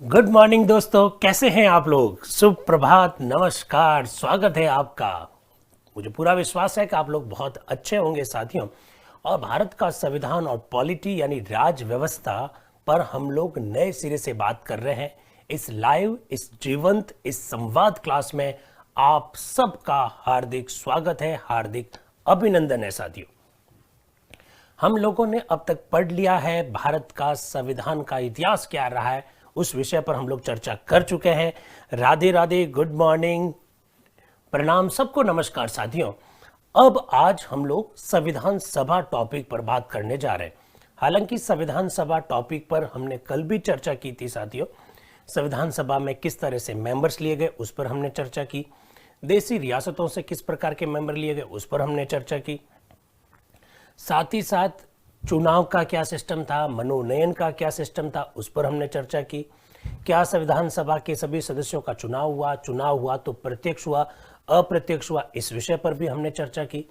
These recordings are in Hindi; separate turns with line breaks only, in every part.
गुड मॉर्निंग दोस्तों, कैसे हैं आप लोग। शुभ प्रभात, नमस्कार, स्वागत है आपका। मुझे पूरा विश्वास है कि आप लोग बहुत अच्छे होंगे साथियों। और भारत का संविधान और पॉलिटी यानी राज व्यवस्था पर हम लोग नए सिरे से बात कर रहे हैं। इस लाइव, इस जीवंत, इस संवाद क्लास में आप सबका हार्दिक स्वागत है, हार्दिक अभिनंदन है साथियों। हम लोगों ने अब तक पढ़ लिया है भारत का संविधान का इतिहास क्या रहा है, उस विषय पर हम लोग चर्चा कर चुके हैं। राधे राधे, गुड मॉर्निंग, प्रणाम, सबको नमस्कार साथियों। अब आज हम लोग संविधान सभा टॉपिक पर बात करने जा रहे हैं। हालांकि संविधान सभा टॉपिक पर हमने कल भी चर्चा की थी साथियों। संविधान सभा में किस तरह से मेंबर्स लिए गए उस पर हमने चर्चा की। देशी रियासतों से किस प्रकार के मेंबर लिए गए उस पर हमने चर्चा की। साथ ही साथ चुनाव का क्या सिस्टम था, मनोनयन का क्या सिस्टम था, उस पर हमने चर्चा की। क्या संविधान सभा के सभी सदस्यों का चुनाव हुआ तो प्रत्यक्ष हुआ, अप्रत्यक्ष हुआ, इस विषय पर भी हमने चर्चा की।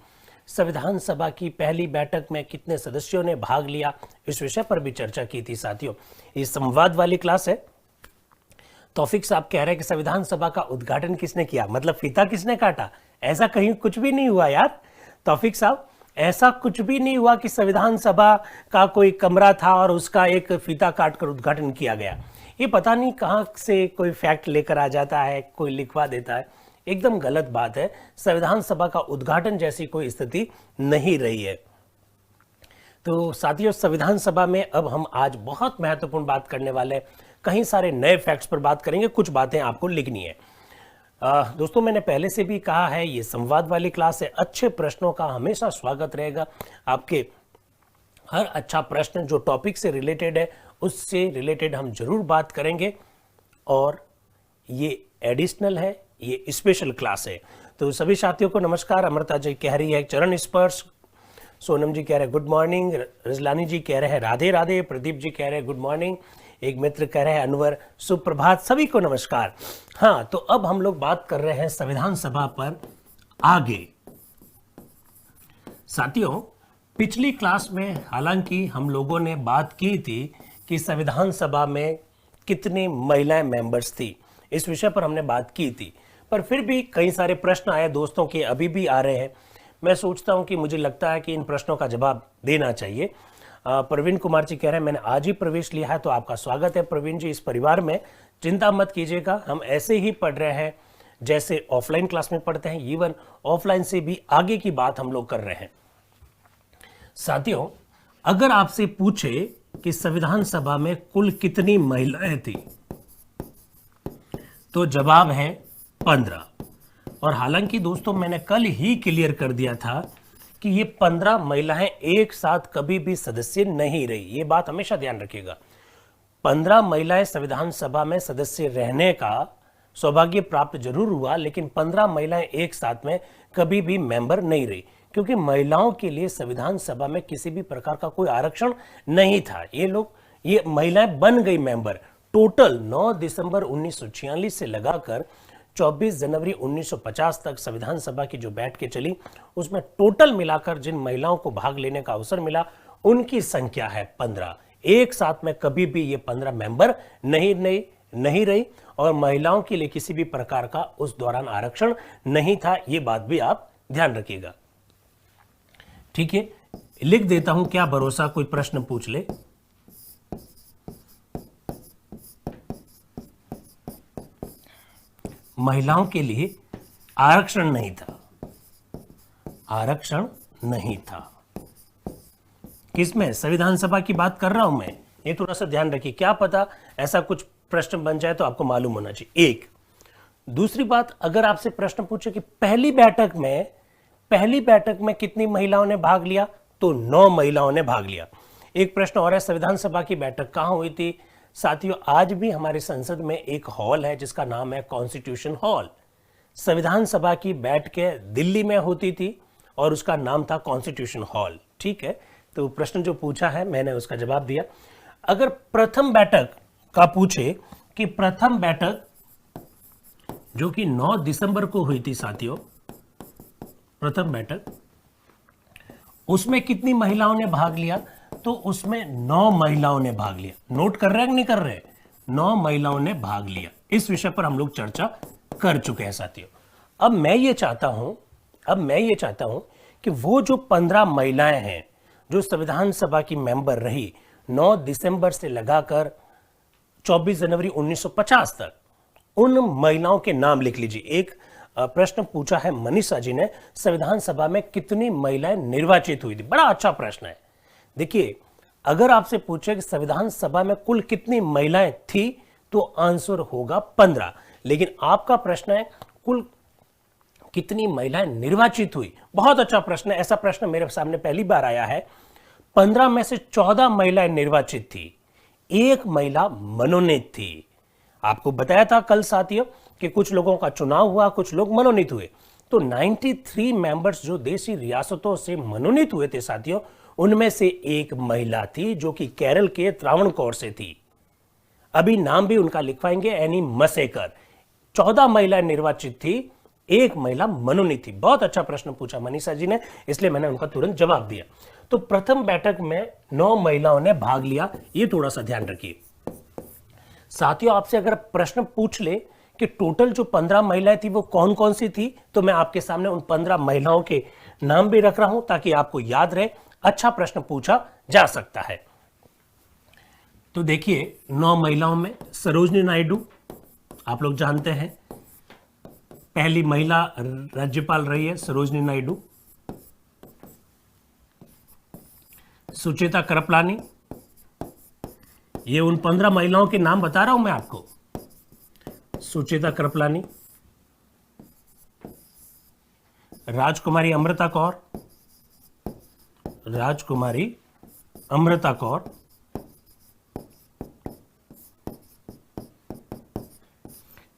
संविधान सभा की पहली बैठक में कितने सदस्यों ने भाग लिया, इस विषय पर भी चर्चा की थी साथियों। ये संवाद वाली क्लास है। तौफीक साहब कह रहे हैं कि संविधान सभा का उद्घाटन किसने किया, मतलब फीता किसने काटा। ऐसा कहीं कुछ भी नहीं हुआ यार तौफीक साहब, ऐसा कुछ भी नहीं हुआ कि संविधान सभा का कोई कमरा था और उसका एक फीता काटकर उद्घाटन किया गया। ये पता नहीं कहाँ से कोई फैक्ट लेकर आ जाता है, कोई लिखवा देता है। एकदम गलत बात है। संविधान सभा का उद्घाटन जैसी कोई स्थिति नहीं रही है। तो साथियों, संविधान सभा में अब हम आज बहुत महत्वपूर्ण बात करने वाले हैं। कई सारे नए फैक्ट्स पर बात करेंगे, कुछ बातें आपको लिखनी है। दोस्तों, मैंने पहले से भी कहा है, ये संवाद वाली क्लास है। अच्छे प्रश्नों का हमेशा स्वागत रहेगा। आपके हर अच्छा प्रश्न जो टॉपिक से रिलेटेड है उससे रिलेटेड हम जरूर बात करेंगे। और ये एडिशनल है, ये स्पेशल क्लास है। तो सभी साथियों को नमस्कार। अमृता जी कह रही है चरण स्पर्श, सोनम जी कह रहे हैं गुड मॉर्निंग, रजलानी जी कह रहे हैं राधे राधे, प्रदीप जी कह रहे हैं गुड मॉर्निंग, एक मित्र कह रहे हैं अनवर सुप्रभात, सभी को नमस्कार। हाँ, तो अब हम लोग बात कर रहे हैं संविधान सभा पर आगे। साथियों, पिछली क्लास में हालांकि हम लोगों ने बात की थी कि संविधान सभा में कितनी महिलाएं मेंबर्स थी, इस विषय पर हमने बात की थी। पर फिर भी कई सारे प्रश्न आए दोस्तों के, अभी भी आ रहे हैं। मैं सोचता हूं कि मुझे लगता है कि इन प्रश्नों का जवाब देना चाहिए। प्रवीण कुमार जी कह रहे हैं मैंने आज ही प्रवेश लिया है, तो आपका स्वागत है प्रवीण जी इस परिवार में। चिंता मत कीजिएगा, हम ऐसे ही पढ़ रहे हैं जैसे ऑफलाइन क्लास में पढ़ते हैं। इवन ऑफलाइन से भी आगे की बात हम लोग कर रहे हैं। साथियों, अगर आपसे पूछे कि संविधान सभा में कुल कितनी महिलाएं थी, तो जवाब है 15। और हालांकि दोस्तों, मैंने कल ही क्लियर कर दिया था कि ये 15 महिलाएं एक साथ कभी भी सदस्य नहीं रही। ये बात हमेशा ध्यान रखिएगा। 15 महिलाएं संविधान सभा में सदस्य रहने का सौभाग्य प्राप्त जरूर हुआ, लेकिन 15 महिलाएं एक साथ में कभी भी मेंबर नहीं रही, क्योंकि महिलाओं के लिए संविधान सभा में किसी भी प्रकार का कोई आरक्षण नहीं था। ये महिलाएं बन गई मेंबर। टोटल 9 दिसंबर 1946 से लगाकर 24 जनवरी 1950 तक संविधान सभा की जो बैठ के चली, उसमें टोटल मिलाकर जिन महिलाओं को भाग लेने का अवसर मिला उनकी संख्या है 15। एक साथ में कभी भी ये 15 मेंबर नहीं रही और महिलाओं के लिए किसी भी प्रकार का उस दौरान आरक्षण नहीं था। ये बात भी आप ध्यान रखिएगा, ठीक है। लिख देता हूं, क्या भरोसा कोई प्रश्न पूछ ले। महिलाओं के लिए आरक्षण नहीं था, आरक्षण नहीं था। किसमें? संविधान सभा की बात कर रहा हूं मैं, ये थोड़ा सा ध्यान रखिए। क्या पता ऐसा कुछ प्रश्न बन जाए तो आपको मालूम होना चाहिए। एक दूसरी बात, अगर आपसे प्रश्न पूछे कि पहली बैठक में कितनी महिलाओं ने भाग लिया, तो 9 महिलाओं ने भाग लिया। एक प्रश्न और है, संविधान सभा की बैठक कहां हुई थी? साथियों, आज भी हमारे संसद में एक हॉल है जिसका नाम है कॉन्स्टिट्यूशन हॉल। संविधान सभा की बैठकें दिल्ली में होती थी और उसका नाम था कॉन्स्टिट्यूशन हॉल, ठीक है। तो प्रश्न जो पूछा है मैंने उसका जवाब दिया। अगर प्रथम बैठक का पूछे कि प्रथम बैठक जो कि 9 दिसंबर को हुई थी साथियों, प्रथम बैठक, उसमें कितनी महिलाओं ने भाग लिया? तो उसमें 9 महिलाओं ने भाग लिया। नोट कर रहे हैं कि नहीं कर रहे? 9 महिलाओं ने भाग लिया। इस विषय पर हम लोग चर्चा कर चुके हैं साथियों। अब मैं ये चाहता हूं कि वो जो 15 महिलाएं हैं जो संविधान सभा की मेंबर रही 9 दिसंबर से लगाकर 24 जनवरी 1950 तक, उन महिलाओं के नाम लिख लीजिए। एक प्रश्न पूछा है मनीषा जी ने, संविधान सभा में कितनी महिलाएं निर्वाचित हुई थी। बड़ा अच्छा प्रश्न है। देखिए, अगर आपसे पूछे कि संविधान सभा में कुल कितनी महिलाएं थी तो आंसर होगा 15। लेकिन आपका प्रश्न है कुल कितनी महिलाएं निर्वाचित हुई। बहुत अच्छा प्रश्न है, ऐसा प्रश्न मेरे सामने पहली बार आया है। 15 में से 14 महिलाएं निर्वाचित थी, एक महिला मनोनीत थी। आपको बताया था कल साथियों कि कुछ लोगों का चुनाव हुआ, कुछ लोग मनोनीत हुए। तो 93 मेंबर्स जो देशी रियासतों से मनोनीत हुए थे साथियों, उनमें से एक महिला थी जो कि केरल के त्रावणकोर से थी। अभी नाम भी उनका लिखवाएंगे, एनी मसेकर। 14 महिलाएं निर्वाचित थी, एक महिला मनोनीत थी। बहुत अच्छा प्रश्न पूछा मनीषा जी ने, इसलिए मैंने उनका तुरंत जवाब दिया। तो प्रथम बैठक में 9 महिलाओं ने भाग लिया, ये थोड़ा सा ध्यान रखिए साथियों। आपसे अगर प्रश्न पूछ ले कि टोटल जो 15 महिलाएं थी वो कौन कौन सी थी, तो मैं आपके सामने उन 15 महिलाओं के नाम भी रख रहा हूं ताकि आपको याद रहे। अच्छा प्रश्न पूछा जा सकता है। तो देखिए, 9 महिलाओं में सरोजनी नायडू, आप लोग जानते हैं, पहली महिला राज्यपाल रही है सरोजनी नायडू। सुचेता कृपलानी, ये उन 15 महिलाओं के नाम बता रहा हूं मैं आपको। सुचेता कृपलानी, राजकुमारी अमृता कौर,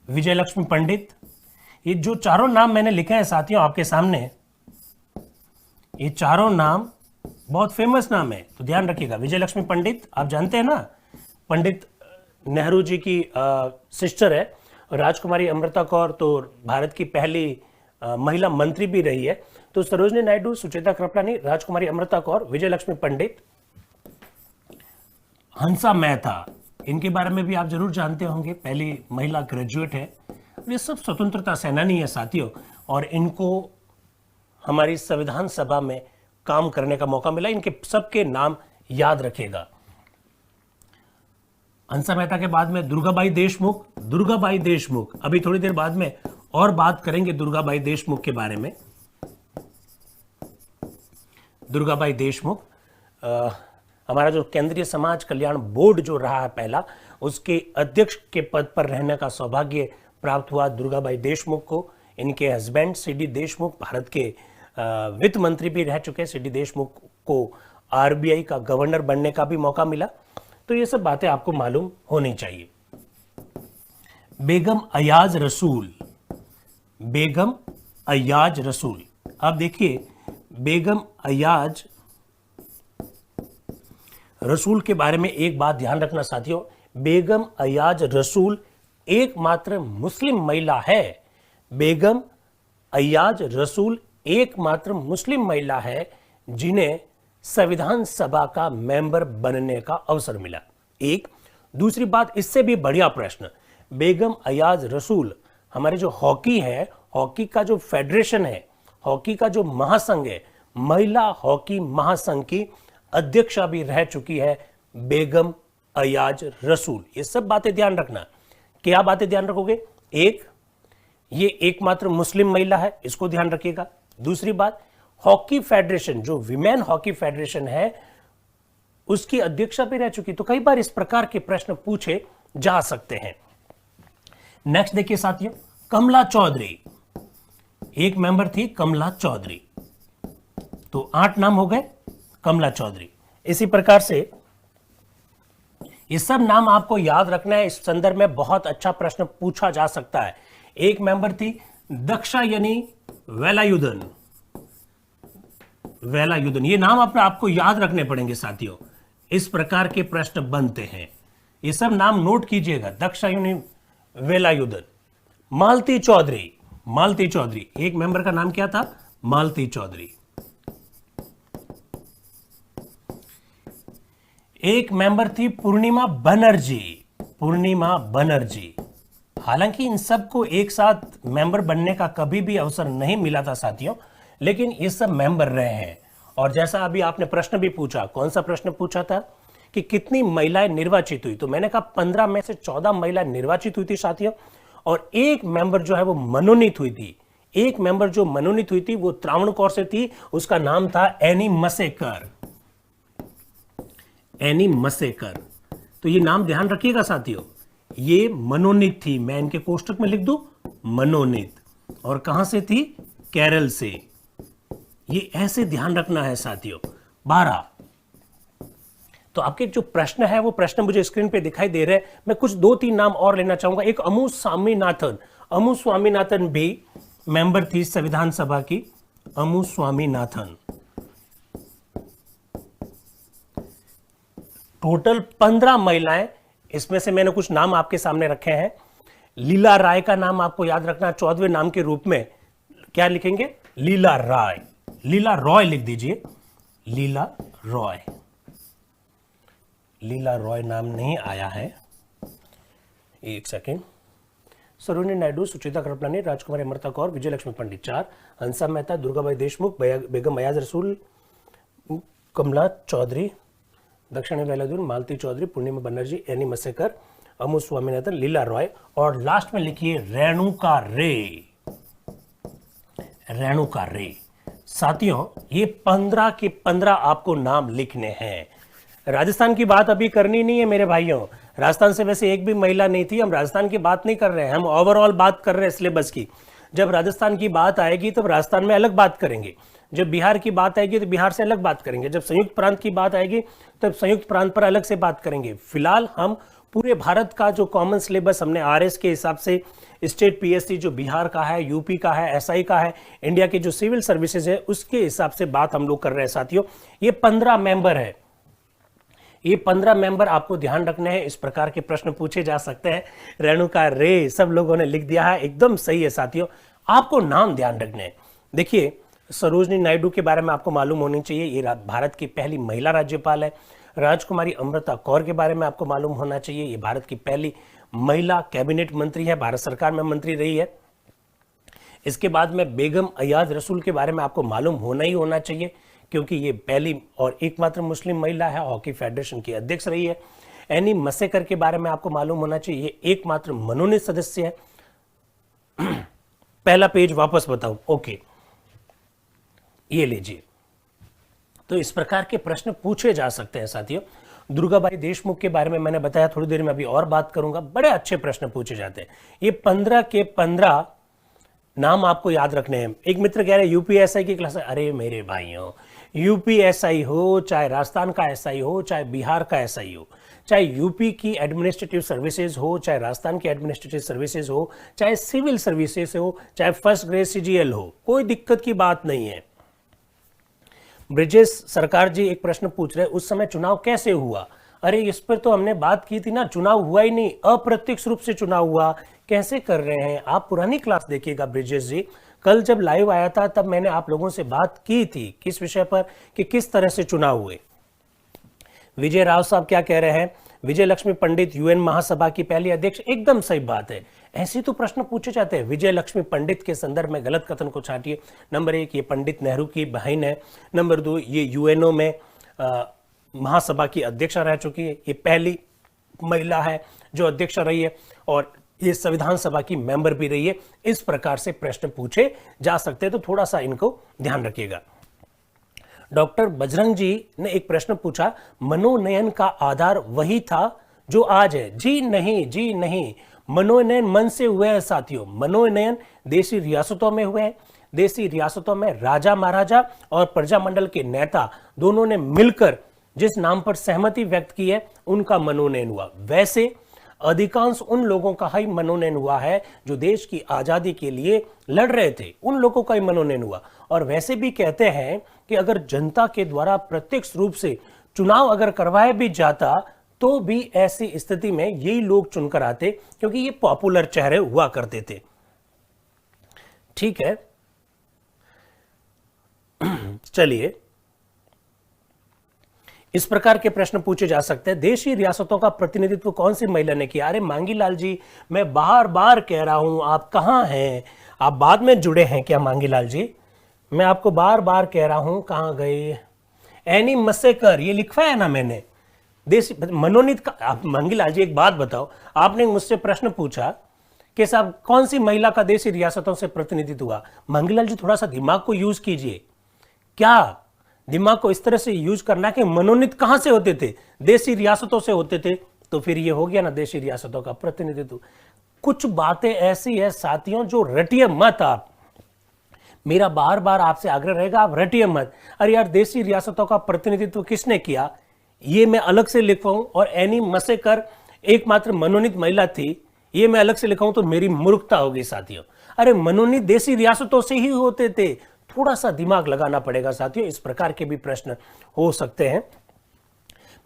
विजय लक्ष्मी पंडित। ये जो चारों नाम मैंने लिखे हैं साथियों आपके सामने, ये चारों नाम बहुत फेमस नाम है, तो ध्यान रखिएगा। विजय लक्ष्मी पंडित आप जानते हैं ना, पंडित नेहरू जी की सिस्टर है। राजकुमारी अमृता कौर तो भारत की पहली महिला मंत्री भी रही है। तो सरोजनी नायडू, सुचेता कृपलानी, राजकुमारी अमृता कौर, विजय लक्ष्मी पंडित, हंसा मेहता, इनके बारे में भी आप जरूर जानते होंगे, पहली महिला ग्रेजुएट है। ये सब स्वतंत्रता सेनानी है साथियों, और इनको हमारी संविधान सभा में काम करने का मौका मिला। इनके सबके नाम याद रखिएगा। हंसा मेहता के बाद में दुर्गाबाई देशमुख, अभी थोड़ी देर बाद में और बात करेंगे दुर्गाबाई देशमुख के बारे में। दुर्गाबाई देशमुख हमारा जो केंद्रीय समाज कल्याण बोर्ड जो रहा है पहला, उसके अध्यक्ष के पद पर रहने का सौभाग्य प्राप्त हुआ दुर्गाबाई देशमुख को। इनके हस्बैंड सीडी देशमुख भारत के वित्त मंत्री भी रह चुके हैं। सीडी देशमुख को आरबीआई का गवर्नर बनने का भी मौका मिला। तो ये सब बातें आपको मालूम होनी चाहिए। बेगम अयाज रसूल, आप देखिए, बेगम अयाज रसूल के बारे में एक बात ध्यान रखना साथियों। बेगम अयाज रसूल एकमात्र मुस्लिम महिला है। बेगम अयाज रसूल एकमात्र मुस्लिम महिला है जिन्हें संविधान सभा का मेंबर बनने का अवसर मिला। एक दूसरी बात, इससे भी बढ़िया प्रश्न, बेगम अयाज रसूल हमारे जो हॉकी है, हॉकी का जो फेडरेशन है, हॉकी का जो महासंघ है, महिला हॉकी महासंघ की अध्यक्षा भी रह चुकी है बेगम अयाज रसूल। ये सब बातें ध्यान रखना। क्या बातें ध्यान रखोगे? एक, ये एकमात्र मुस्लिम महिला है, इसको ध्यान रखिएगा। दूसरी बात, हॉकी फेडरेशन, जो विमेन हॉकी फेडरेशन है, उसकी अध्यक्षा भी रह चुकी। तो कई बार इस प्रकार के प्रश्न पूछे जा सकते हैं। नेक्स्ट देखिए साथियों, कमला चौधरी, एक मेंबर थी कमला चौधरी। तो 8 नाम हो गए कमला चौधरी। इसी प्रकार से ये सब नाम आपको याद रखना है। इस संदर्भ में बहुत अच्छा प्रश्न पूछा जा सकता है। एक मेंबर थी दाक्षायणी वेलायुधन, ये नाम अपने आपको याद रखने पड़ेंगे साथियों। इस प्रकार के प्रश्न बनते हैं, ये सब नाम नोट कीजिएगा। दाक्षायणी वेलायुधन, मालती चौधरी, एक मेंबर का नाम क्या था? मालती चौधरी। एक मेंबर थी पूर्णिमा बनर्जी, पूर्णिमा बनर्जी। हालांकि इन सबको एक साथ मेंबर बनने का कभी भी अवसर नहीं मिला था साथियों, लेकिन ये सब मेंबर रहे हैं। और जैसा अभी आपने प्रश्न भी पूछा, कौन सा प्रश्न पूछा था कि कितनी महिलाएं निर्वाचित हुई, तो मैंने कहा 15 में से 14 महिलाएं निर्वाचित हुई थी साथियों, और एक मेंबर जो है वो मनोनीत हुई थी। एक मेंबर जो मनोनीत हुई थी वो त्रावणकोर से थी, उसका नाम था एनी मसेकर। एनी मसेकर, तो ये नाम ध्यान रखिएगा साथियों, ये मनोनीत थी। मैं इनके कोष्टक में लिख दूं मनोनीत, और कहां से थी, केरल से। ये ऐसे ध्यान रखना है साथियों। 12, तो आपके जो प्रश्न है वो प्रश्न मुझे स्क्रीन पे दिखाई दे रहे हैं। मैं कुछ 2-3 नाम और लेना चाहूंगा। एक अमू स्वामीनाथन, अमू स्वामीनाथन भी मेंबर थी संविधान सभा की। अमू स्वामीनाथन, टोटल 15 महिलाएं, इसमें से मैंने कुछ नाम आपके सामने रखे हैं। लीला राय का नाम आपको याद रखना, 14वें नाम के रूप में क्या लिखेंगे, लीला राय। लीला रॉय लिख दीजिए, लीला रॉय। लीला रॉय नाम नहीं आया है, एक सेकेंड। सरोजिनी नायडू, सुचिता कृपलानी, राजकुमारी अमृता कौर, विजय लक्ष्मी पंडित 4, हंसा मेहता, दुर्गाबाई देशमुख, बेगम अयाज रसूल, कमला चौधरी, दक्षिणी बेलादूर, मालती चौधरी, पूर्णिमा बनर्जी, एनी मसेकर, अमू स्वामीनाथन, लीला रॉय, और लास्ट में लिखिए रेणुका रे। रेणुका रे। साथियों ये 15 के 15 आपको नाम लिखने हैं। राजस्थान की बात अभी करनी नहीं है मेरे भाइयों। राजस्थान से वैसे एक भी महिला नहीं थी। हम राजस्थान की बात नहीं कर रहे हैं, हम ओवरऑल बात कर रहे हैं सिलेबस की। जब राजस्थान की बात आएगी तब राजस्थान में अलग बात करेंगे, जब बिहार की बात आएगी तो बिहार से अलग बात करेंगे, जब संयुक्त प्रांत की बात आएगी तब संयुक्त प्रांत पर अलग से बात करेंगे। फिलहाल हम पूरे भारत का जो कॉमन सिलेबस हमने आरएस के हिसाब से, स्टेट पीएससी जो बिहार का है, यूपी का है, एसआई का है, इंडिया की जो सिविल सर्विसेज है, उसके हिसाब से बात हम लोग कर रहे हैं साथियों। ये 15 मेंबर है, ये 15 मेंबर आपको ध्यान रखने हैं। इस प्रकार के प्रश्न पूछे जा सकते हैं। रेणुका रे सब लोगों ने लिख दिया है, एकदम सही है साथियों। आपको नाम ध्यान रखने हैं। देखिए सरोजिनी नायडू के बारे में आपको मालूम होनी चाहिए, ये भारत की पहली महिला राज्यपाल है। राजकुमारी अमृता कौर के बारे में आपको मालूम होना चाहिए, ये भारत की पहली महिला कैबिनेट मंत्री है, भारत सरकार में मंत्री रही है। इसके बाद में बेगम अयाज रसूल के बारे में आपको मालूम होना ही होना चाहिए, क्योंकि ये पहली और एकमात्र मुस्लिम महिला है, हॉकी फेडरेशन की अध्यक्ष रही है। एनी मसेकर के बारे में आपको मालूम होना चाहिए, ये एकमात्र मनोनीत सदस्य है। पहला पेज वापस बताऊं, ओके ये लीजिए। तो इस प्रकार के प्रश्न पूछे जा सकते हैं साथियों। दुर्गाबाई देशमुख के बारे में मैंने बताया, थोड़ी देर में अभी और बात करूंगा। बड़े अच्छे प्रश्न पूछे जाते हैं। ये 15 के 15 नाम आपको याद रखने हैं। एक मित्र कह रहे यूपीएसआई की क्लास, अरे मेरे भाइयों, यूपीएसआई हो, चाहे राजस्थान का एसआई हो, चाहे बिहार का एसआई हो, चाहे यूपी की एडमिनिस्ट्रेटिव सर्विसेज हो, चाहे राजस्थान की एडमिनिस्ट्रेटिव सर्विसेज हो, चाहे सिविल सर्विसेज हो, चाहे फर्स्ट ग्रेड सीजीएल हो, कोई दिक्कत की बात नहीं है। ब्रिजेश सरकार जी एक प्रश्न पूछ रहे, उस समय चुनाव कैसे हुआ? अरे इस पर तो हमने बात की थी ना, चुनाव हुआ ही नहीं, अप्रत्यक्ष रूप से चुनाव हुआ। कैसे कर रहे हैं आप? पुरानी क्लास देखिएगा ब्रिजेश जी। कल जब लाइव आया था तब मैंने आप लोगों से बात की थी किस विषय पर, कि किस तरह से चुनाव हुए। विजय राव साहब क्या कह रहे हैं? विजय लक्ष्मी पंडित यूएन महासभा की पहली अध्यक्ष, एकदम सही बात है। ऐसे तो प्रश्न पूछे जाते हैं। विजय लक्ष्मी पंडित के संदर्भ में गलत कथन को छाटिए। नंबर 1, ये पंडित नेहरू की बहन है। नंबर 2, ये यूएनओ में महासभा की अध्यक्षा रह चुकी है, ये पहली महिला है जो अध्यक्ष रही है, और ये संविधान सभा की मेंबर भी रही है। इस प्रकार से प्रश्न पूछे जा सकते हैं, तो थोड़ा सा इनको ध्यान रखिएगा। डॉक्टर बजरंग जी ने एक प्रश्न पूछा, मनोनयन का आधार वही था जो आज है? जी नहीं, जी नहीं। मनोनयन मन से हुए हैं साथियों। मनोनयन देशी रियासतों में हुए हैं। देशी रियासतों में राजा महाराजा और प्रजामंडल के नेता दोनों ने मिलकर जिस नाम पर सहमति व्यक्त की है, उनका मनोनयन हुआ। वैसे अधिकांश उन लोगों का ही मनोनयन हुआ है जो देश की आजादी के लिए लड़ रहे थे, उन लोगों का ही मनोनयन हुआ। और वैसे भी कहते हैं कि अगर जनता के द्वारा प्रत्यक्ष रूप से चुनाव अगर करवाया भी जाता तो भी ऐसी स्थिति में यही लोग चुनकर आते, क्योंकि ये पॉपुलर चेहरे हुआ करते थे। ठीक है, चलिए इस प्रकार के प्रश्न पूछे जा सकते हैं। देशी रियासतों का प्रतिनिधित्व कौन सी महिला ने किया? अरे मांगीलाल जी, मैं बार बार कह रहा हूं, आप कहां हैं? आप बाद में जुड़े हैं क्या मांगीलाल जी? मैं आपको बार बार कह रहा हूं, कहां गए? एनी मसेकर, ये लिखा है ना मैंने। देश मनोनीत का। आप मांगीलाल जी एक बात बताओ, आपने मुझसे प्रश्न पूछा कि साहब कौन सी महिला का देशी रियासतों से प्रतिनिधित्व हुआ? मांगीलाल जी थोड़ा सा दिमाग को यूज कीजिए। क्या दिमाग को इस तरह से यूज करना कि मनोनीत कहां से होते थे? देशी रियासतों से होते थे, तो फिर ये हो गया ना देशी रियासतों का प्रतिनिधित्व। कुछ बातें ऐसी है साथियों जो रटिए मत आप। मेरा बार बार आपसे आग्रह रहेगा, आप रटिए मत। अरे यार, देशी रियासतों का प्रतिनिधित्व किसने किया ये मैं अलग से लिखवाऊं, और एनी मसेकर एकमात्र मनोनीत महिला थी ये मैं अलग से लिखाऊं तो मेरी मूर्खता होगी साथियों। अरे मनोनीत देशी रियासतों से ही होते थे। थोड़ा सा दिमाग लगाना पड़ेगा साथियों। इस प्रकार के भी प्रश्न हो सकते हैं।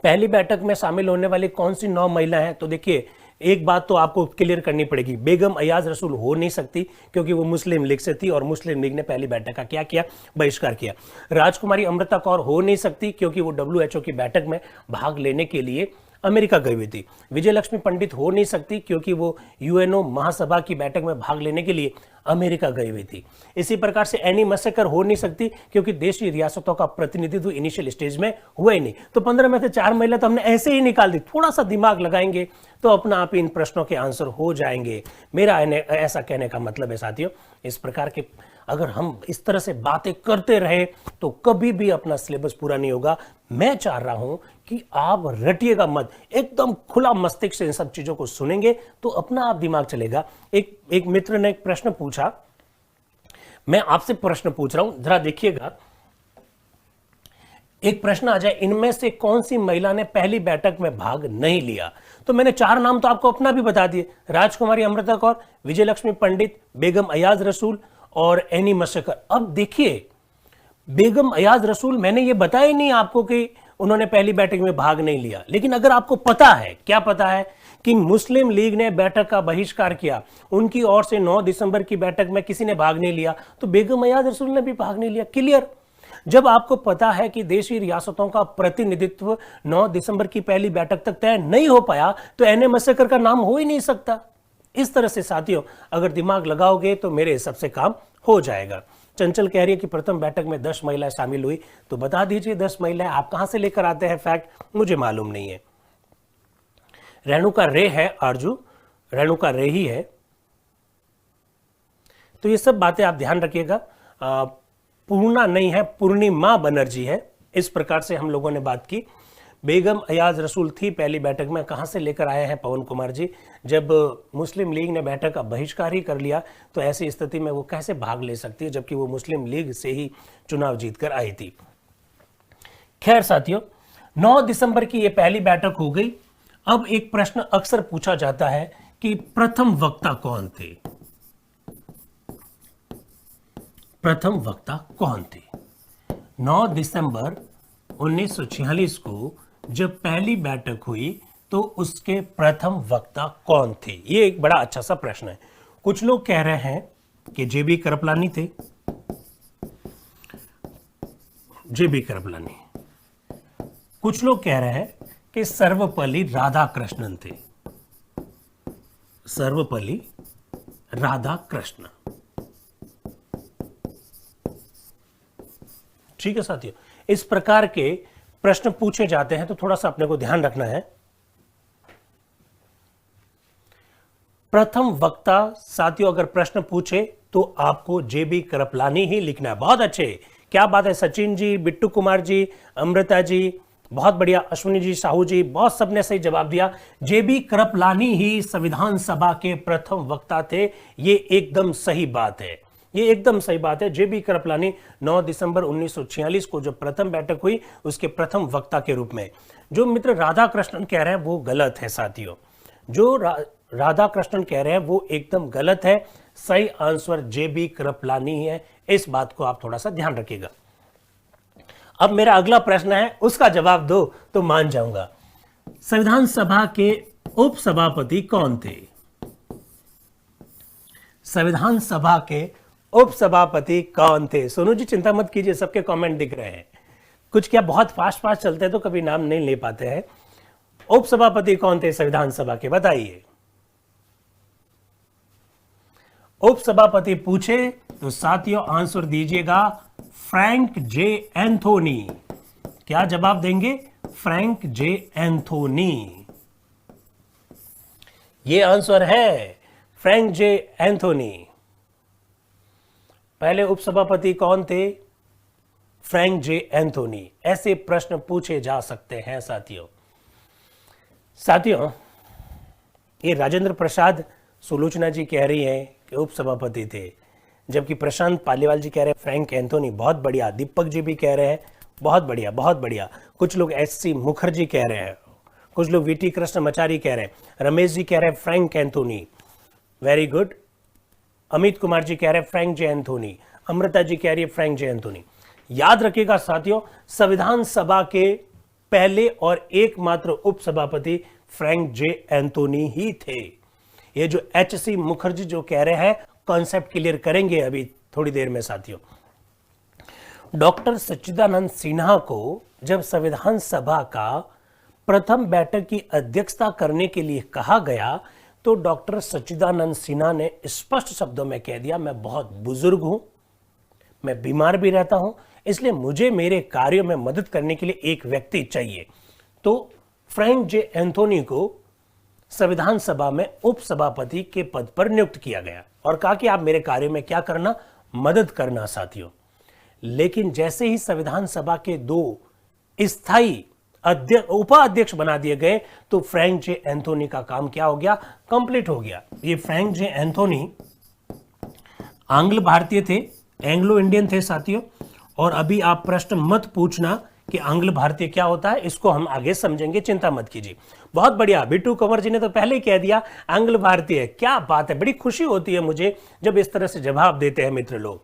पहली बैठक में शामिल होने वाली कौन सी 9 महिलाएं हैं? तो देखिए, एक बात तो आपको क्लियर करनी पड़ेगी, बेगम अयाज रसूल हो नहीं सकती क्योंकि वो मुस्लिम लीग से थी और मुस्लिम लीग ने पहली बैठक का क्या किया? बहिष्कार किया। राजकुमारी अमृता कौर हो नहीं सकती क्योंकि वो WHO की बैठक में भाग लेने के लिए अमेरिका गई हुई थी। विजय लक्ष्मी पंडित हो नहीं सकती क्योंकि वो UNO महासभा की बैठक में भाग लेने के लिए अमेरिका गई हुई थी। इसी प्रकार से एनी मसेकर हो नहीं सकती क्योंकि देशी रियासतों का प्रतिनिधित्व इनिशियल स्टेज में हुआ ही नहीं। तो 15 में से 4 महिला तो हमने ऐसे ही निकाल दी। थोड़ा सा दिमाग लगाएंगे तो अपना आप इन प्रश्नों के आंसर हो जाएंगे। मेरा ऐसा कहने का मतलब है साथियों, इस प्रकार के अगर हम इस तरह से बातें करते रहे तो कभी भी अपना सिलेबस पूरा नहीं होगा। मैं चाह रहा हूं कि आप रटिएगा मत, एकदम खुला मस्तिष्क से इन सब चीजों को सुनेंगे तो अपना आप दिमाग चलेगा। एक मित्र ने एक प्रश्न पूछा, मैं आपसे प्रश्न पूछ रहा हूं, जरा देखिएगा। एक प्रश्न आ जाए, इनमें से कौन सी महिला ने पहली बैठक में भाग नहीं लिया? तो मैंने 4 नाम तो आपको अपना भी बता दिए, राजकुमारी अमृता कौर, विजय लक्ष्मी पंडित, बेगम अयाज रसूल और एनी मसेकर। अब देखिए, बेगम अयाज रसूल मैंने ये बताया ही नहीं आपको कि उन्होंने पहली बैठक में भाग नहीं लिया। लेकिन अगर आपको पता है, क्या पता है कि मुस्लिम लीग ने बैठक का बहिष्कार किया, उनकी ओर से 9 दिसंबर की बैठक में किसी ने भाग नहीं लिया, तो बेगम अयाज रसूल ने भी भाग नहीं लिया। क्लियर। जब आपको पता है कि देशी रियासतों का प्रतिनिधित्व 9 दिसंबर की पहली बैठक तक तय नहीं हो पाया, तो एन मसेकर का नाम हो ही नहीं सकता। इस तरह से साथियों अगर दिमाग लगाओगे तो मेरे हिसाब से काम हो जाएगा। चंचल कह रही है कि प्रथम बैठक में 10 महिलाएं शामिल हुई, तो बता दीजिए 10 महिलाएं आप कहां से लेकर आते हैं फैक्ट, मुझे मालूम नहीं है। रेणुका रे है, आरजू रेणुका रे ही है। तो ये सब बातें आप ध्यान रखिएगा। पूर्णा नहीं है, पूर्णिमा बनर्जी है। इस प्रकार से हम लोगों ने बात की। बेगम अयाज रसूल थी पहली बैठक में, कहां से लेकर आए हैं पवन कुमार जी? जब मुस्लिम लीग ने बैठक का बहिष्कार ही कर लिया तो ऐसी स्थिति में वो कैसे भाग ले सकती है, जबकि वो मुस्लिम लीग से ही चुनाव जीतकर आई थी। खैर साथियों, 9 दिसंबर की ये पहली बैठक हो गई। अब एक प्रश्न अक्सर पूछा जाता है कि प्रथम वक्ता कौन थे? प्रथम वक्ता कौन थे? 9 दिसंबर 1946 को जब पहली बैठक हुई तो उसके प्रथम वक्ता कौन थे? ये एक बड़ा अच्छा सा प्रश्न है। कुछ लोग कह रहे हैं कि JB कृपलानी थे। JB कृपलानी। कुछ लोग कह रहे हैं कि सर्वपल्ली राधाकृष्णन थे। सर्वपल्ली राधाकृष्णन। ठीक है साथियों, इस प्रकार के प्रश्न पूछे जाते हैं तो थोड़ा सा अपने को ध्यान रखना है। प्रथम वक्ता साथियों अगर प्रश्न पूछे तो आपको JB कृपलानी ही लिखना है। बहुत अच्छे, क्या बात है। सचिन जी, बिट्टू कुमार जी, अमृता जी, बहुत बढ़िया। अश्विनी जी, साहू जी, बहुत सबने सही जवाब दिया। JB कृपलानी ही संविधान सभा के प्रथम वक्ता थे। ये एकदम सही बात है, ये एकदम सही बात है। JB कृपलानी 9 दिसंबर 1946 को जब प्रथम बैठक हुई उसके प्रथम वक्ता के रूप में। जो मित्र राधाकृष्णन कह रहे हैं वो गलत है साथियों। जो राधाकृष्णन कह रहे हैं वो एकदम गलत है। सही आंसर JB कृपलानी है। इस बात को आप थोड़ा सा ध्यान रखिएगा। अब मेरा अगला प्रश्न है, उसका जवाब दो तो मान जाऊंगा। संविधान सभा के उपसभापति कौन थे? संविधान सभा के उपसभापति कौन थे? सोनू जी चिंता मत कीजिए, सबके कमेंट दिख रहे हैं। कुछ क्या बहुत फास्ट फास्ट चलते हैं तो कभी नाम नहीं ले पाते हैं। उपसभापति कौन थे संविधान सभा के, बताइए। उपसभापति पूछे तो साथियों आंसर दीजिएगा फ्रैंक जे एंथोनी। क्या जवाब देंगे? Frank J Anthony. ये आंसर है फ्रैंक जे एंथोनी। पहले उपसभापति कौन थे? Frank J Anthony. ऐसे प्रश्न पूछे जा सकते हैं साथियों। साथियों, ये राजेंद्र प्रसाद सुलोचना जी कह रही हैं कि उपसभापति थे, जबकि प्रशांत पालीवाल जी कह रहे हैं फ्रैंक एंथोनी। बहुत बढ़िया। दीपक जी भी कह रहे हैं बहुत बढ़िया, बहुत बढ़िया। कुछ लोग एससी मुखर्जी कह रहे हैं, कुछ लोग वीटी कृष्णमाचारी कह रहे हैं, रमेश जी कह रहे हैं Frank Anthony, very good. Amit Kumar ji कह रहे हैं Frank J Anthony, Amrita ji कह रही है फ्रैंक जे एंथोनी। याद रखिएगा साथियों, संविधान सभा के पहले और एकमात्र उपसभापति फ्रैंक जे एंथोनी ही थे। ये जो एचसी मुखर्जी जो कह रहे हैं, कॉन्सेप्ट क्लियर करेंगे अभी थोड़ी देर में साथियों। डॉक्टर सच्चिदानंद सिन्हा को जब संविधान सभा का प्रथम बैठक की अध्यक्षता करने के लिए कहा गया तो डॉक्टर सच्चिदानंद सिन्हा ने स्पष्ट शब्दों में कह दिया, मैं बहुत बुजुर्ग हूं, मैं बीमार भी रहता हूं, इसलिए मुझे मेरे कार्यों में मदद करने के लिए एक व्यक्ति चाहिए। तो फ्रैंक जे एंथोनी को संविधान सभा में उपसभापति के पद पर नियुक्त किया गया और कहा कि आप मेरे कार्य में क्या करना? मदद करना साथियों। लेकिन जैसे ही संविधान सभा के 2 स्थायी उपाध्यक्ष बना दिए गए तो फ्रैंक जे एंथोनी का काम क्या हो गया? कंप्लीट हो गया। ये फ्रैंक जे एंथोनी आंग्ल भारतीय थे, एंग्लो इंडियन थे साथियों। और अभी आप प्रश्न मत पूछना कि आंग्ल भारतीय क्या होता है, इसको हम आगे समझेंगे, चिंता मत कीजिए। बहुत बढ़िया, बिट्टू कंवर जी ने तो पहले ही कह दिया आंग्ल भारतीय। क्या बात है, बड़ी खुशी होती है मुझे जब इस तरह से जवाब देते हैं मित्र लोग।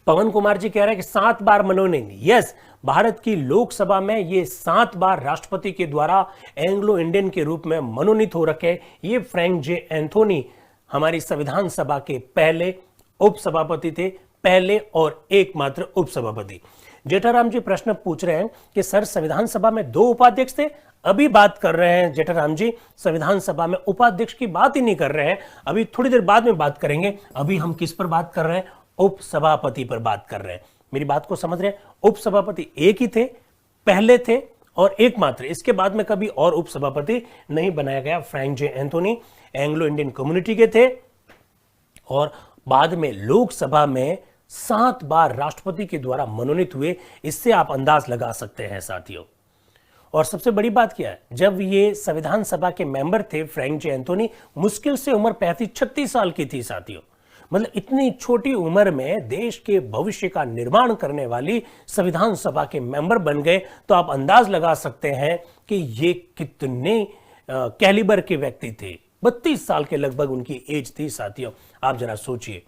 पवन कुमार जी कह रहे हैं कि 7 बार मनोनयन। यस, भारत की लोकसभा में ये 7 बार राष्ट्रपति के द्वारा एंग्लो इंडियन के रूप में मनोनीत हो रखे। ये फ्रैंक जे एंथोनी हमारी संविधान सभा के पहले उपसभापति थे, पहले और एकमात्र उपसभापति। जेठाराम जी प्रश्न पूछ रहे हैं कि सर संविधान सभा में 2 उपाध्यक्ष थे। अभी बात कर रहे हैं जेठाराम जी, संविधान सभा में उपाध्यक्ष की बात ही नहीं कर रहे हैं, अभी थोड़ी देर बाद में बात करेंगे। अभी हम किस पर बात कर रहे हैं? उपसभापति पर बात कर रहे हैं। मेरी बात को समझ रहे हैं? उपसभापति एक ही थे, पहले थे और एकमात्र। इसके बाद में कभी और उपसभापति नहीं बनाया गया। Frank J Anthony Anglo Indian community के थे और बाद में लोकसभा में 7 बार राष्ट्रपति के द्वारा मनोनीत हुए। इससे आप अंदाज लगा सकते हैं साथियों। और सबसे बड़ी बात क्या है, जब ये संविधान सभा के मेंबर थे फ्रैंक जे एंथोनी, मुश्किल से उम्र 35-36 साल की थी साथियों। मतलब इतनी छोटी उम्र में देश के भविष्य का निर्माण करने वाली संविधान सभा के मेंबर बन गए, तो आप अंदाज लगा सकते हैं कि ये कितने कैलिबर के व्यक्ति थे। 32 साल के लगभग उनकी एज थी साथियों। आप जरा सोचिए,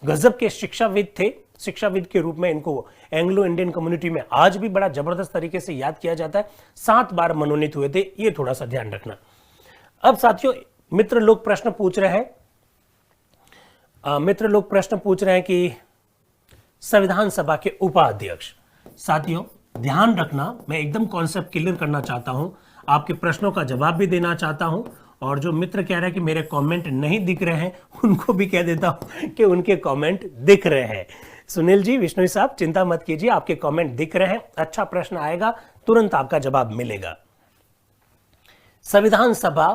गजब के शिक्षाविद थे। शिक्षाविद के रूप में इनको एंग्लो इंडियन कम्युनिटी में आज भी बड़ा जबरदस्त तरीके से याद किया जाता है। 7 बार मनोनीत हुए थे, ये थोड़ा सा ध्यान रखना। अब साथियों मित्र लोग प्रश्न पूछ रहे हैं, कि संविधान सभा के उपाध्यक्ष। साथियों ध्यान रखना, मैं एकदम कॉन्सेप्ट क्लियर करना चाहता हूं, आपके प्रश्नों का जवाब भी देना चाहता हूं। और जो मित्र कह रहे हैं कि मेरे कमेंट नहीं दिख रहे हैं, उनको भी कह देता हूं कि उनके कमेंट दिख रहे हैं। सुनील जी, विष्णु साहब, चिंता मत कीजिए, आपके कमेंट दिख रहे हैं। अच्छा प्रश्न आएगा, तुरंत आपका जवाब मिलेगा। संविधान सभा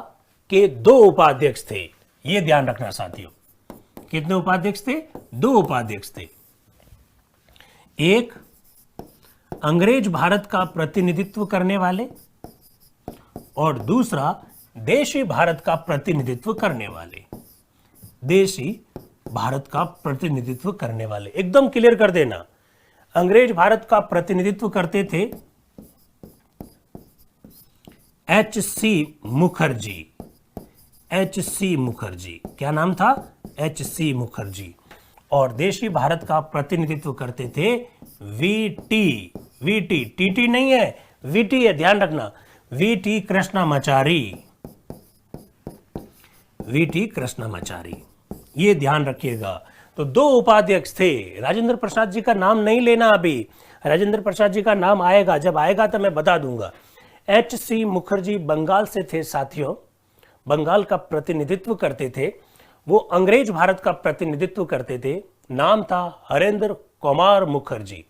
के 2 उपाध्यक्ष थे, यह ध्यान रखना साथियों। कितने उपाध्यक्ष थे? 2 उपाध्यक्ष थे। एक अंग्रेज भारत का प्रतिनिधित्व करने वाले और दूसरा देशी भारत का प्रतिनिधित्व करने वाले। देशी भारत का प्रतिनिधित्व करने वाले, एकदम क्लियर कर देना। अंग्रेज भारत का प्रतिनिधित्व करते थे एच.सी. मुखर्जी। एच.सी. मुखर्जी, क्या नाम था? एच.सी. मुखर्जी। और देशी भारत का प्रतिनिधित्व करते थे वीटी। टीटी नहीं है, वीटी है, ध्यान रखना। वीटी कृष्णमाचारी। वीटी कृष्णमाचारी, ये ध्यान रखिएगा। तो 2 उपाध्यक्ष थे। राजेंद्र प्रसाद जी का नाम नहीं लेना अभी। राजेंद्र प्रसाद जी का नाम आएगा, जब आएगा तो मैं बता दूंगा। H.C. मुखर्जी बंगाल से थे साथियों, बंगाल का प्रतिनिधित्व करते थे, वो अंग्रेज भारत का प्रतिनिधित्व करते थे। नाम था हरेंद्र कुमार मुखर्जी।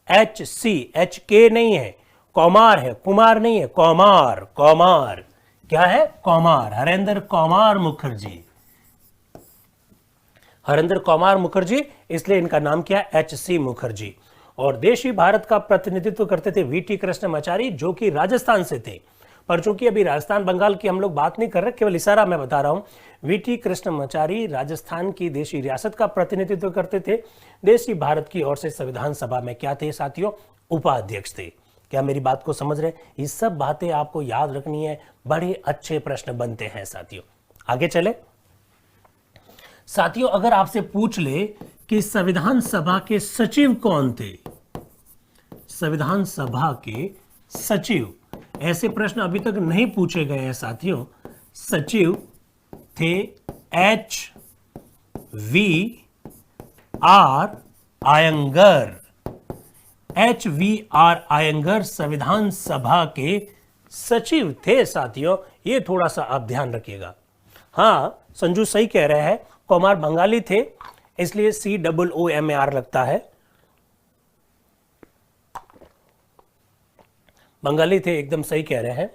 H.K. नहीं है, कौमार है, कुमार नहीं है, कौमार। कौमार क्या है? कौमार। हरेंद्र कुमार मुखर्जी, हरेंद्र कुमार मुखर्जी, इसलिए इनका नाम क्या है? H.C. मुखर्जी। और देशी भारत का प्रतिनिधित्व करते थे V.T. कृष्णमाचारी, जो कि राजस्थान से थे। पर चूंकि अभी राजस्थान बंगाल की हम लोग बात नहीं कर रहे, केवल इशारा मैं बता रहा हूं। V.T. कृष्णमाचारी राजस्थान की देशी रियासत का प्रतिनिधित्व करते थे। देशी भारत की ओर से संविधान सभा में क्या थे साथियों? उपाध्यक्ष थे। क्या मेरी बात को समझ रहे? ये सब बातें आपको याद रखनी है, बड़े अच्छे प्रश्न बनते हैं साथियों। आगे चले साथियों, अगर आपसे पूछ ले कि संविधान सभा के सचिव कौन थे, संविधान सभा के सचिव, ऐसे प्रश्न अभी तक नहीं पूछे गए हैं साथियों। सचिव थे H.V.R. आयंगर। H.V.R. आयंगर संविधान सभा के सचिव थे साथियों, ये थोड़ा सा आप ध्यान रखिएगा। हाँ, संजू सही कह रहे हैं, कुमार बंगाली थे, इसलिए COOMAR लगता है, बंगाली थे, एकदम सही कह रहे हैं।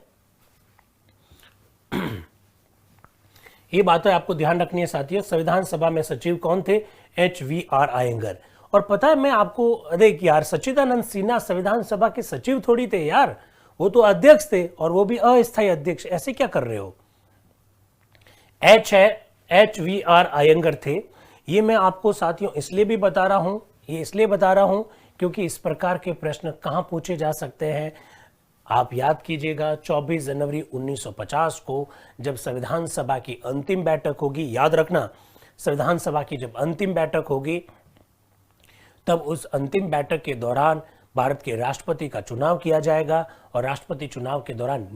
ये बातें आपको ध्यान रखनी है साथियों। संविधान सभा में सचिव कौन थे? H.V.R. आयंगर। और पता है, मैं आपको, अरे यार, सच्चिदानंद सिन्हा संविधान सभा के सचिव थोड़ी थे यार, वो तो अध्यक्ष थे, और वो भी अस्थायी अध्यक्ष। ऐसे क्या कर रहे हो? H.V.R. आयंगर थे। ये मैं आपको साथियों इसलिए भी बता रहा हूं, ये इसलिए बता रहा हूं क्योंकि इस प्रकार के प्रश्न कहां पूछे जा सकते हैं। आप याद कीजिएगा, 24 जनवरी 1950 को जब संविधान सभा की अंतिम बैठक होगी, याद रखना, संविधान सभा की जब अंतिम बैठक होगी, तब उस अंतिम बैठक के दौरान भारत के राष्ट्रपति का चुनाव किया जाएगा, और राष्ट्रपति चुनाव के दौरान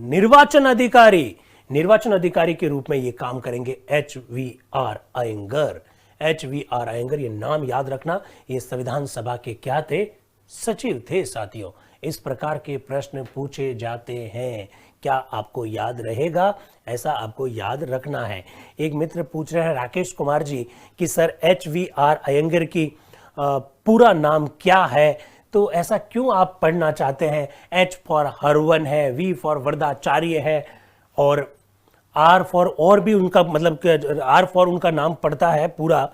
निर्वाचन अधिकारी के रूप में ये काम करेंगे H.V.R. आयंगर। H.V.R. आयंगर, ये नाम याद रखना, ये संविधान सभा के क्या थे? सचिव थे साथियों। इस प्रकार के प्रश्न पूछे जाते हैं, क्या आपको याद रहेगा? ऐसा आपको याद रखना है। एक मित्र पूछ रहे हैं, राकेश कुमार जी, कि सर H.V.R. आयंगर की पूरा नाम क्या है? तो ऐसा क्यों आप पढ़ना चाहते हैं? H फॉर हरवन है, V फॉर वरदाचार्य है, और R फॉर और भी उनका मतलब R फॉर उनका नाम पड़ता है पूरा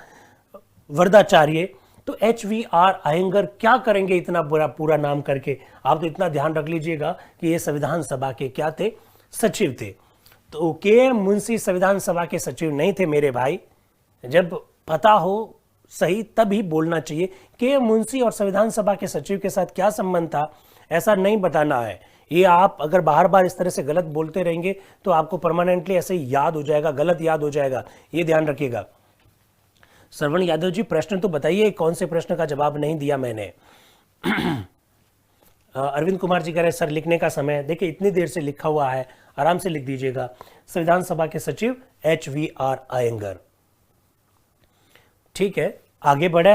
वरदाचार्य। तो H.V.R. आयंगर क्या करेंगे इतना पूरा नाम करके? आप तो इतना ध्यान रख लीजिएगा कि ये संविधान सभा के क्या थे? सचिव थे। तो K.M. मुंशी संविधान सभा के सचिव नहीं थे मेरे भाई। जब पता हो सही तभी बोलना चाहिए। K.M. मुंशी और संविधान सभा के सचिव के साथ क्या संबंध था, ऐसा नहीं बताना है। ये आप अगर बार बार इस तरह से गलत बोलते रहेंगे तो आपको परमानेंटली ऐसे याद हो जाएगा, गलत याद हो जाएगा, ये ध्यान रखिएगा। श्रवण यादव जी, प्रश्न तो बताइए, कौन से प्रश्न का जवाब नहीं दिया मैंने? अरविंद कुमार जी कह रहे हैं सर लिखने का समय, देखिए इतनी देर से लिखा हुआ है, आराम से लिख दीजिएगा। संविधान सभा के सचिव H.V.R. आयंगर। ठीक है, आगे बढ़े।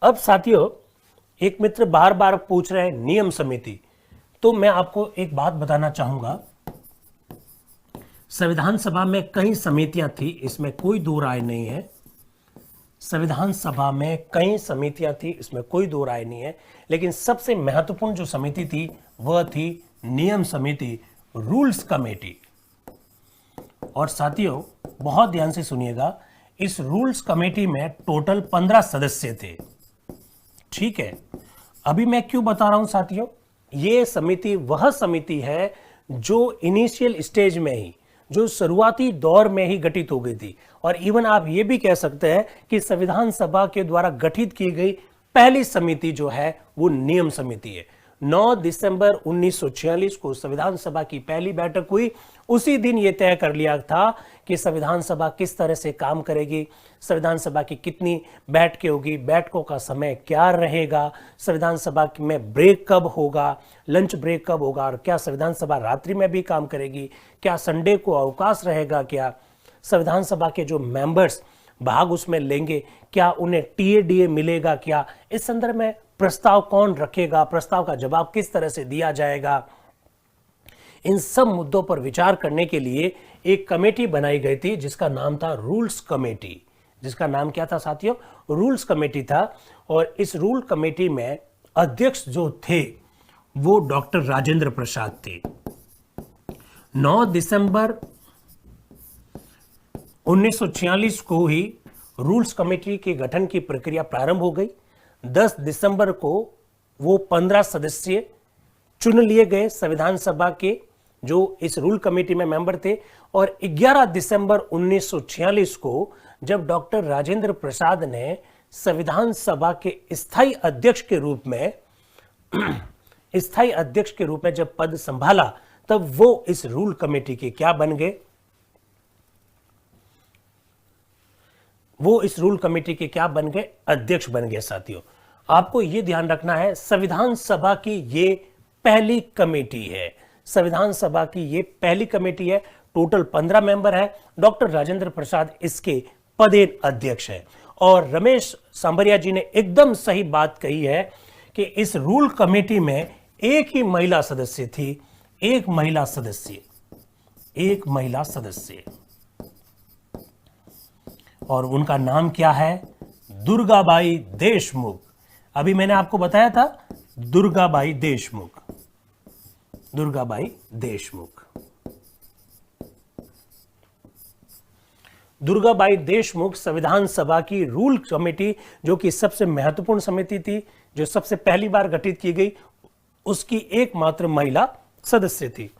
अब साथियों, एक मित्र बार बार पूछ रहे हैं नियम समिति, तो मैं आपको एक बात बताना चाहूंगा। संविधान सभा में कई समितियां थी, इसमें कोई दो राय नहीं है। संविधान सभा में कई समितियां थी, इसमें कोई दो राय नहीं है, लेकिन सबसे महत्वपूर्ण जो समिति थी वह थी नियम समिति, रूल्स कमेटी। और साथियों बहुत ध्यान से सुनिएगा, इस रूल्स कमेटी में टोटल 15 सदस्य थे। ठीक है, अभी मैं क्यों बता रहा हूं साथियों, ये समिति वह समिति है जो इनिशियल स्टेज में ही, जो शुरुआती दौर में ही गठित हो गई थी। और इवन आप ये भी कह सकते हैं कि संविधान सभा के द्वारा गठित की गई पहली समिति जो है वो नियम समिति है। 9 दिसंबर 1946 को संविधान सभा की पहली बैठक हुई। उसी दिन यह तय कर लिया था कि संविधान सभा किस तरह से काम करेगी, संविधान सभा की कितनी बैठकें होगी, बैठकों का समय क्या रहेगा, संविधान सभा में ब्रेक कब होगा, लंच ब्रेक कब होगा, और क्या संविधान सभा रात्रि में भी काम करेगी, क्या संडे को अवकाश रहेगा, क्या संविधान सभा के जो मेंबर्स भाग उसमें लेंगे, क्या उन्हें टीएडीए मिलेगा क्या। इस संदर्भ में प्रस्ताव कौन रखेगा, प्रस्ताव का जवाब किस तरह से दिया जाएगा, इन सब मुद्दों पर विचार करने के लिए एक कमेटी बनाई गई थी जिसका नाम था रूल्स कमेटी। जिसका नाम क्या था साथियों? रूल्स कमेटी था। और इस रूल कमेटी में अध्यक्ष जो थे वो डॉक्टर राजेंद्र प्रसाद थे। 9 दिसंबर 1946 को ही रूल्स कमेटी के गठन की प्रक्रिया प्रारंभ हो गई। 10 दिसंबर को वो 15 सदस्य चुन लिए गए संविधान सभा के, जो इस रूल कमेटी में मेंबर थे। और 11 दिसंबर 1946 को जब डॉक्टर राजेंद्र प्रसाद ने संविधान सभा के स्थायी अध्यक्ष के रूप में जब पद संभाला, तब वो इस रूल कमेटी के क्या बन गए? वो इस रूल कमेटी के क्या बन गए? अध्यक्ष बन गए। साथियों, आपको यह ध्यान रखना है, संविधान सभा की ये पहली कमेटी है। संविधान सभा की ये पहली कमेटी है। टोटल 15 मेंबर है। डॉक्टर राजेंद्र प्रसाद इसके पदेन अध्यक्ष है। और रमेश सांबरिया जी ने एकदम सही बात कही है कि इस रूल कमेटी में एक ही महिला सदस्य थी। एक महिला सदस्य, और उनका नाम क्या है? दुर्गाबाई देशमुख। अभी मैंने आपको बताया था दुर्गाबाई देशमुख। दुर्गाबाई देशमुख संविधान सभा की रूल कमेटी, जो कि सबसे महत्वपूर्ण समिति थी, जो सबसे पहली बार गठित की गई, उसकी एकमात्र महिला सदस्य थी।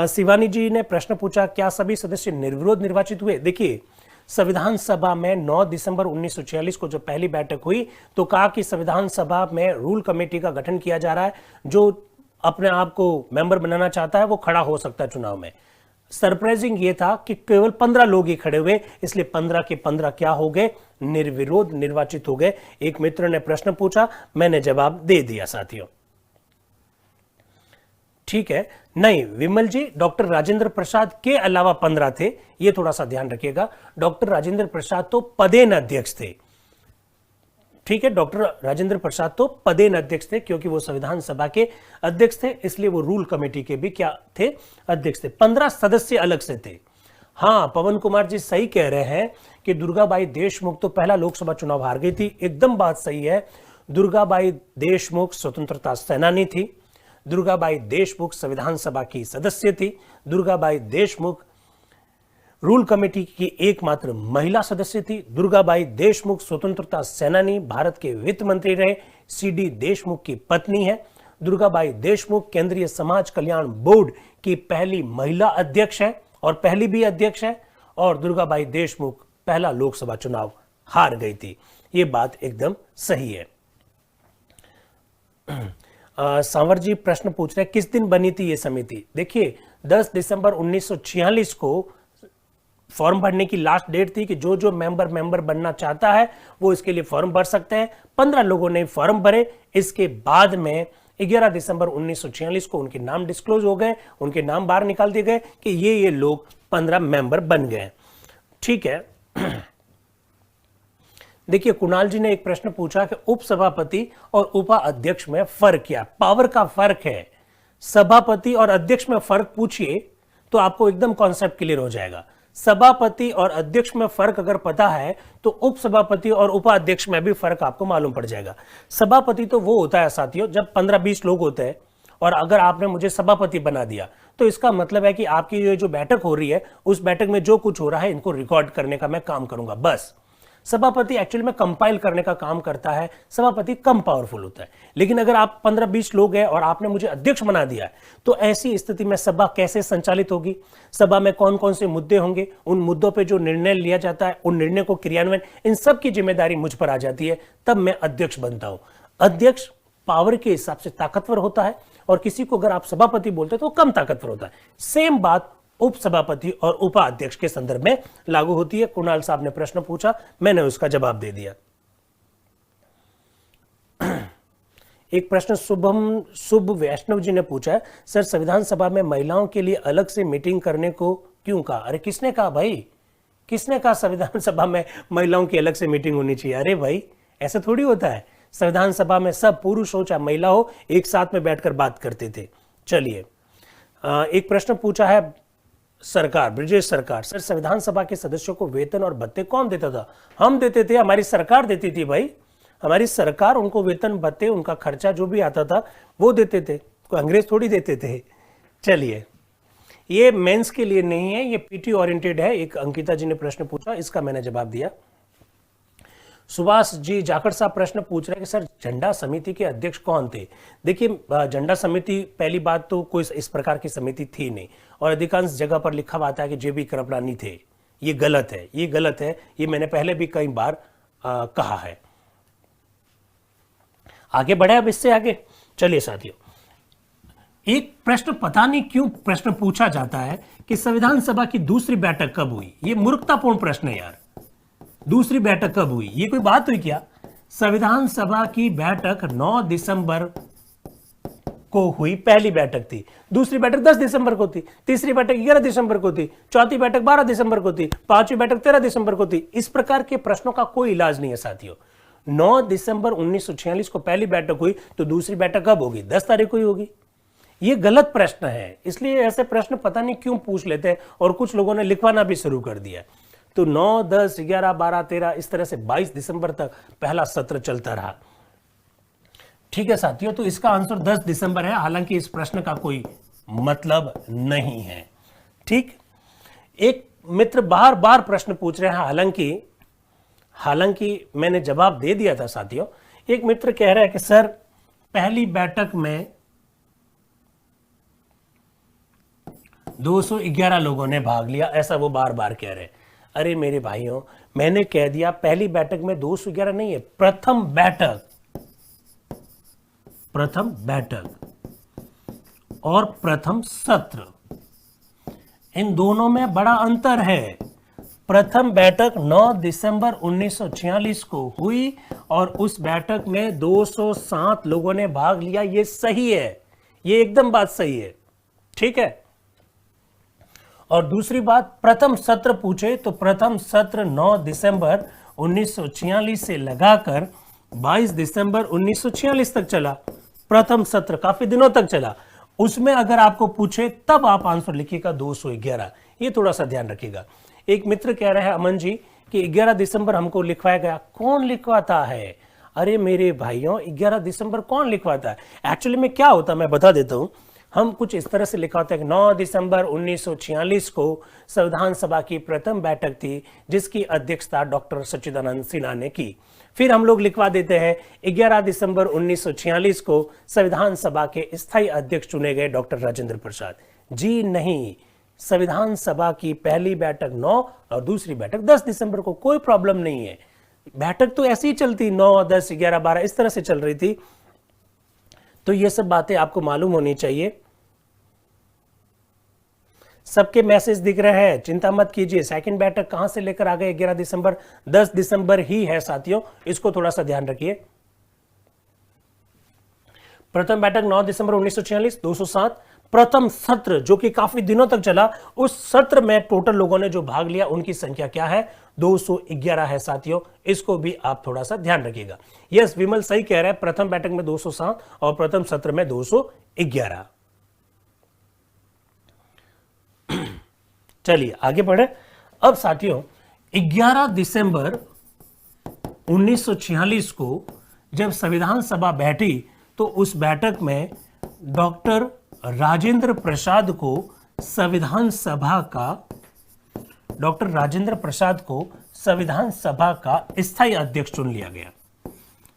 शिवानी जी ने प्रश्न पूछा, क्या सभी सदस्य निर्विरोध निर्वाचित हुए? देखिए, संविधान सभा में 9 दिसंबर 1946 को जब पहली बैठक हुई तो कहा कि संविधान सभा में रूल कमेटी का गठन किया जा रहा है। जो अपने आप को मेंबर बनाना चाहता है वो खड़ा हो सकता है चुनाव में। सरप्राइजिंग ये था कि केवल 15 लोग ही खड़े हुए, इसलिए 15 के 15 क्या हो गए? निर्विरोध निर्वाचित हो गए। एक मित्र ने प्रश्न पूछा, मैंने जवाब दे दिया साथियों। ठीक है, नहीं विमल जी, डॉक्टर राजेंद्र प्रसाद के अलावा 15 थे, ये थोड़ा सा ध्यान रखिएगा। डॉक्टर राजेंद्र प्रसाद तो पदेन अध्यक्ष थे। ठीक है, डॉक्टर राजेंद्र प्रसाद तो पदेन अध्यक्ष थे, क्योंकि वो संविधान सभा के अध्यक्ष थे, इसलिए वो रूल कमेटी के भी क्या थे? अध्यक्ष थे। 15 सदस्य अलग से थे। हाँ, पवन कुमार जी सही कह रहे हैं कि दुर्गाबाई देशमुख तो पहला लोकसभा चुनाव हार गई थी। एकदम बात सही है। दुर्गाबाई देशमुख स्वतंत्रता सेनानी थी। दुर्गाबाई देशमुख संविधान सभा की सदस्य थी। दुर्गाबाई देशमुख रूल कमेटी की एकमात्र महिला सदस्य थी। दुर्गाबाई देशमुख स्वतंत्रता सेनानी, भारत के वित्त मंत्री रहे, सीडी देशमुख की पत्नी है। दुर्गाबाई देशमुख केंद्रीय समाज कल्याण बोर्ड की पहली महिला अध्यक्ष है और पहली भी अध्यक्ष है। और दुर्गाबाई देशमुख पहला लोकसभा चुनाव हार गई थी। ये बात एकदम सही है। सांवर जी प्रश्न पूछ रहे हैं, किस दिन बनी थी ये समिति? देखिए, 10 दिसंबर 1946 को फॉर्म भरने की लास्ट डेट थी कि जो जो मेंबर बनना चाहता है वो इसके लिए फॉर्म भर सकते हैं। 15 लोगों ने फॉर्म भरे। इसके बाद में 11 दिसंबर 1946 को उनके नाम डिस्क्लोज हो गए, उनके नाम बाहर निकाल दिए गए कि ये लोग 15 मेंबर बन गए। ठीक है। देखिए, कुणाल जी ने एक प्रश्न पूछा कि उपसभापति और उपाध्यक्ष में फर्क क्या? पावर का फर्क है। सभापति और अध्यक्ष में फर्क पूछिए तो आपको एकदम कॉन्सेप्ट क्लियर हो जाएगा। सभापति और अध्यक्ष में फर्क अगर पता है तो उपसभापति और उपाध्यक्ष में भी फर्क आपको मालूम पड़ जाएगा। सभापति तो वो होता है साथियों जब 15-20 लोग होते हैं और अगर आपने मुझे सभापति बना दिया तो इसका मतलब है कि आपकी ये जो बैठक हो रही है उस बैठक में जो कुछ हो रहा है इनको रिकॉर्ड करने का मैं काम करूंगा बस। सभापति एक्चुअली में कंपाइल करने का काम करता है। सभापति कम पावरफुल होता है। लेकिन अगर आप 15-20 लोग हैं और आपने मुझे अध्यक्ष बना दिया है तो ऐसी स्थिति में सभा कैसे संचालित होगी? सभा में कौन कौन से मुद्दे होंगे, उन मुद्दों पे जो निर्णय लिया जाता है, उन निर्णय को क्रियान्वयन, इन सब की जिम्मेदारी मुझ पर आ जाती है। तब मैं अध्यक्ष बनता हूं। अध्यक्ष पावर के हिसाब से ताकतवर होता है और किसी को अगर आप सभापति बोलते हैं तो कम ताकतवर होता है। सेम बात उपसभापति और उपाध्यक्ष के संदर्भ में लागू होती है। कुणाल साहब ने प्रश्न पूछा, मैंने उसका जवाब दे दिया। एक प्रश्न शुभ वैष्णव जी ने पूछा है, सर संविधान सभा में महिलाओं के लिए अलग से मीटिंग करने को क्यों कहा? अरे किसने कहा भाई? किसने कहा संविधान सभा में महिलाओं की अलग से मीटिंग होनी चाहिए? अरे भाई ऐसा थोड़ी होता है। संविधान सभा में सब पुरुष हो चाहे महिला हो एक साथ में बैठकर बात करते थे। चलिए, एक प्रश्न पूछा है सरकार, ब्रिजेश सरकार, सर संविधान सभा के सदस्यों को वेतन और भत्ते कौन देता था? हम देते थे, हमारी सरकार देती थी भाई, हमारी सरकार उनको वेतन भत्ते, उनका खर्चा जो भी आता था वो देते थे, कोई अंग्रेज थोड़ी देते थे। चलिए, ये मेंस के लिए नहीं है, ये पीटी ओरिएंटेड है। एक अंकिता जी ने प्रश्न पूछा, इसका मैंने जवाब दिया। सुभाष जी जाखड़ साहब प्रश्न पूछ रहे हैं कि सर झंडा समिति के अध्यक्ष कौन थे? देखिए, झंडा समिति, पहली बात तो कोई इस प्रकार की समिति थी नहीं, और अधिकांश जगह पर लिखा हुआ था कि जेबी कृपलानी थे। ये गलत है, ये गलत है, ये मैंने पहले भी कई बार कहा है। आगे बढ़े अब इससे आगे। चलिए साथियों, एक प्रश्न पता नहीं क्यों प्रश्न पूछा जाता है कि संविधान सभा की दूसरी बैठक कब हुई? ये मूर्खतापूर्ण प्रश्न है यार। दूसरी बैठक कब हुई? ये कोई बात हुई क्या? संविधान सभा की बैठक 9 दिसंबर को हुई, पहली बैठक थी। दूसरी बैठक 10 दिसंबर को थी, तीसरी बैठक 11 दिसंबर को थी, चौथी बैठक 12 दिसंबर को थी, पांचवी बैठक 13 दिसंबर को थी। इस प्रकार के प्रश्नों का कोई इलाज नहीं है साथियों। 9 दिसंबर 1946 को पहली बैठक हुई, तो दूसरी बैठक कब होगी? 10 तारीख को ही होगी। ये गलत प्रश्न है, इसलिए ऐसे प्रश्न पता नहीं क्यों पूछ लेते हैं, और कुछ लोगों ने लिखवाना भी शुरू कर दिया। तो 9, 10, 11, 12, 13 इस तरह से 22 दिसंबर तक पहला सत्र चलता रहा। ठीक है साथियों, तो इसका आंसर 10 दिसंबर है, हालांकि इस प्रश्न का कोई मतलब नहीं है। ठीक, एक मित्र बार बार प्रश्न पूछ रहे हैं, हालांकि मैंने जवाब दे दिया था साथियों। एक मित्र कह रहा है कि सर पहली बैठक में 211 लोगों ने भाग लिया, ऐसा वो बार बार कह रहे हैं। अरे मेरे भाइयों, मैंने कह दिया पहली बैठक में 211 नहीं है, प्रथम बैठक और प्रथम सत्र, इन दोनों में बड़ा अंतर है। प्रथम बैठक 9 दिसंबर 1946 को हुई और उस बैठक में 207 लोगों ने भाग लिया। ये सही है, ये एकदम बात सही है। ठीक है, और दूसरी बात, प्रथम सत्र पूछे तो प्रथम सत्र 9 दिसंबर 1946 से लगाकर 22 दिसंबर 1946 तक चला। प्रथम सत्र काफी दिनों तक चला। उसमें अगर आपको पूछे तब आप आंसर लिखिएगा 211, ये थोड़ा सा ध्यान रखिएगा। एक मित्र कह रहे हैं अमन जी कि 11 दिसंबर हमको लिखवाया गया। कौन लिखवाता है? अरे मेरे भाइयों, 11 दिसंबर कौन लिखवाता है? एक्चुअली में क्या होता है मैं बता देता हूं। हम कुछ इस तरह से लिखा होता है कि 9 दिसंबर 1946 को संविधान सभा की प्रथम बैठक थी, जिसकी अध्यक्षता डॉक्टर सच्चिदानंद सिन्हा ने की। फिर हम लोग लिखवा देते हैं 11 दिसंबर 1946 को संविधान सभा के स्थायी अध्यक्ष चुने गए डॉक्टर राजेंद्र प्रसाद। जी नहीं, संविधान सभा की पहली बैठक 9 और दूसरी बैठक 10 दिसंबर को, कोई प्रॉब्लम नहीं है। बैठक तो ऐसी ही चलती, 9, 10, 11, 12 इस तरह से चल रही थी। तो ये सब बातें आपको मालूम होनी चाहिए। सबके मैसेज दिख रहे हैं, चिंता मत कीजिए। सेकंड बैठक कहां से लेकर आ गए? 11 दिसंबर, 10 दिसंबर ही है साथियों, इसको थोड़ा सा ध्यान रखिए। प्रथम बैठक 9 दिसंबर 1946, 207। प्रथम सत्र जो कि काफी दिनों तक चला, उस सत्र में टोटल लोगों ने जो भाग लिया उनकी संख्या क्या है? 211 है साथियों, इसको भी आप थोड़ा सा ध्यान रखिएगा। यस, विमल सही कह रहा है, प्रथम बैठक में 207 और प्रथम सत्र में 211। चलिए आगे बढ़े। अब साथियों 11 दिसंबर 1946 को जब संविधान सभा बैठी तो उस बैठक में डॉक्टर राजेंद्र प्रसाद को संविधान सभा का स्थायी अध्यक्ष चुन लिया गया।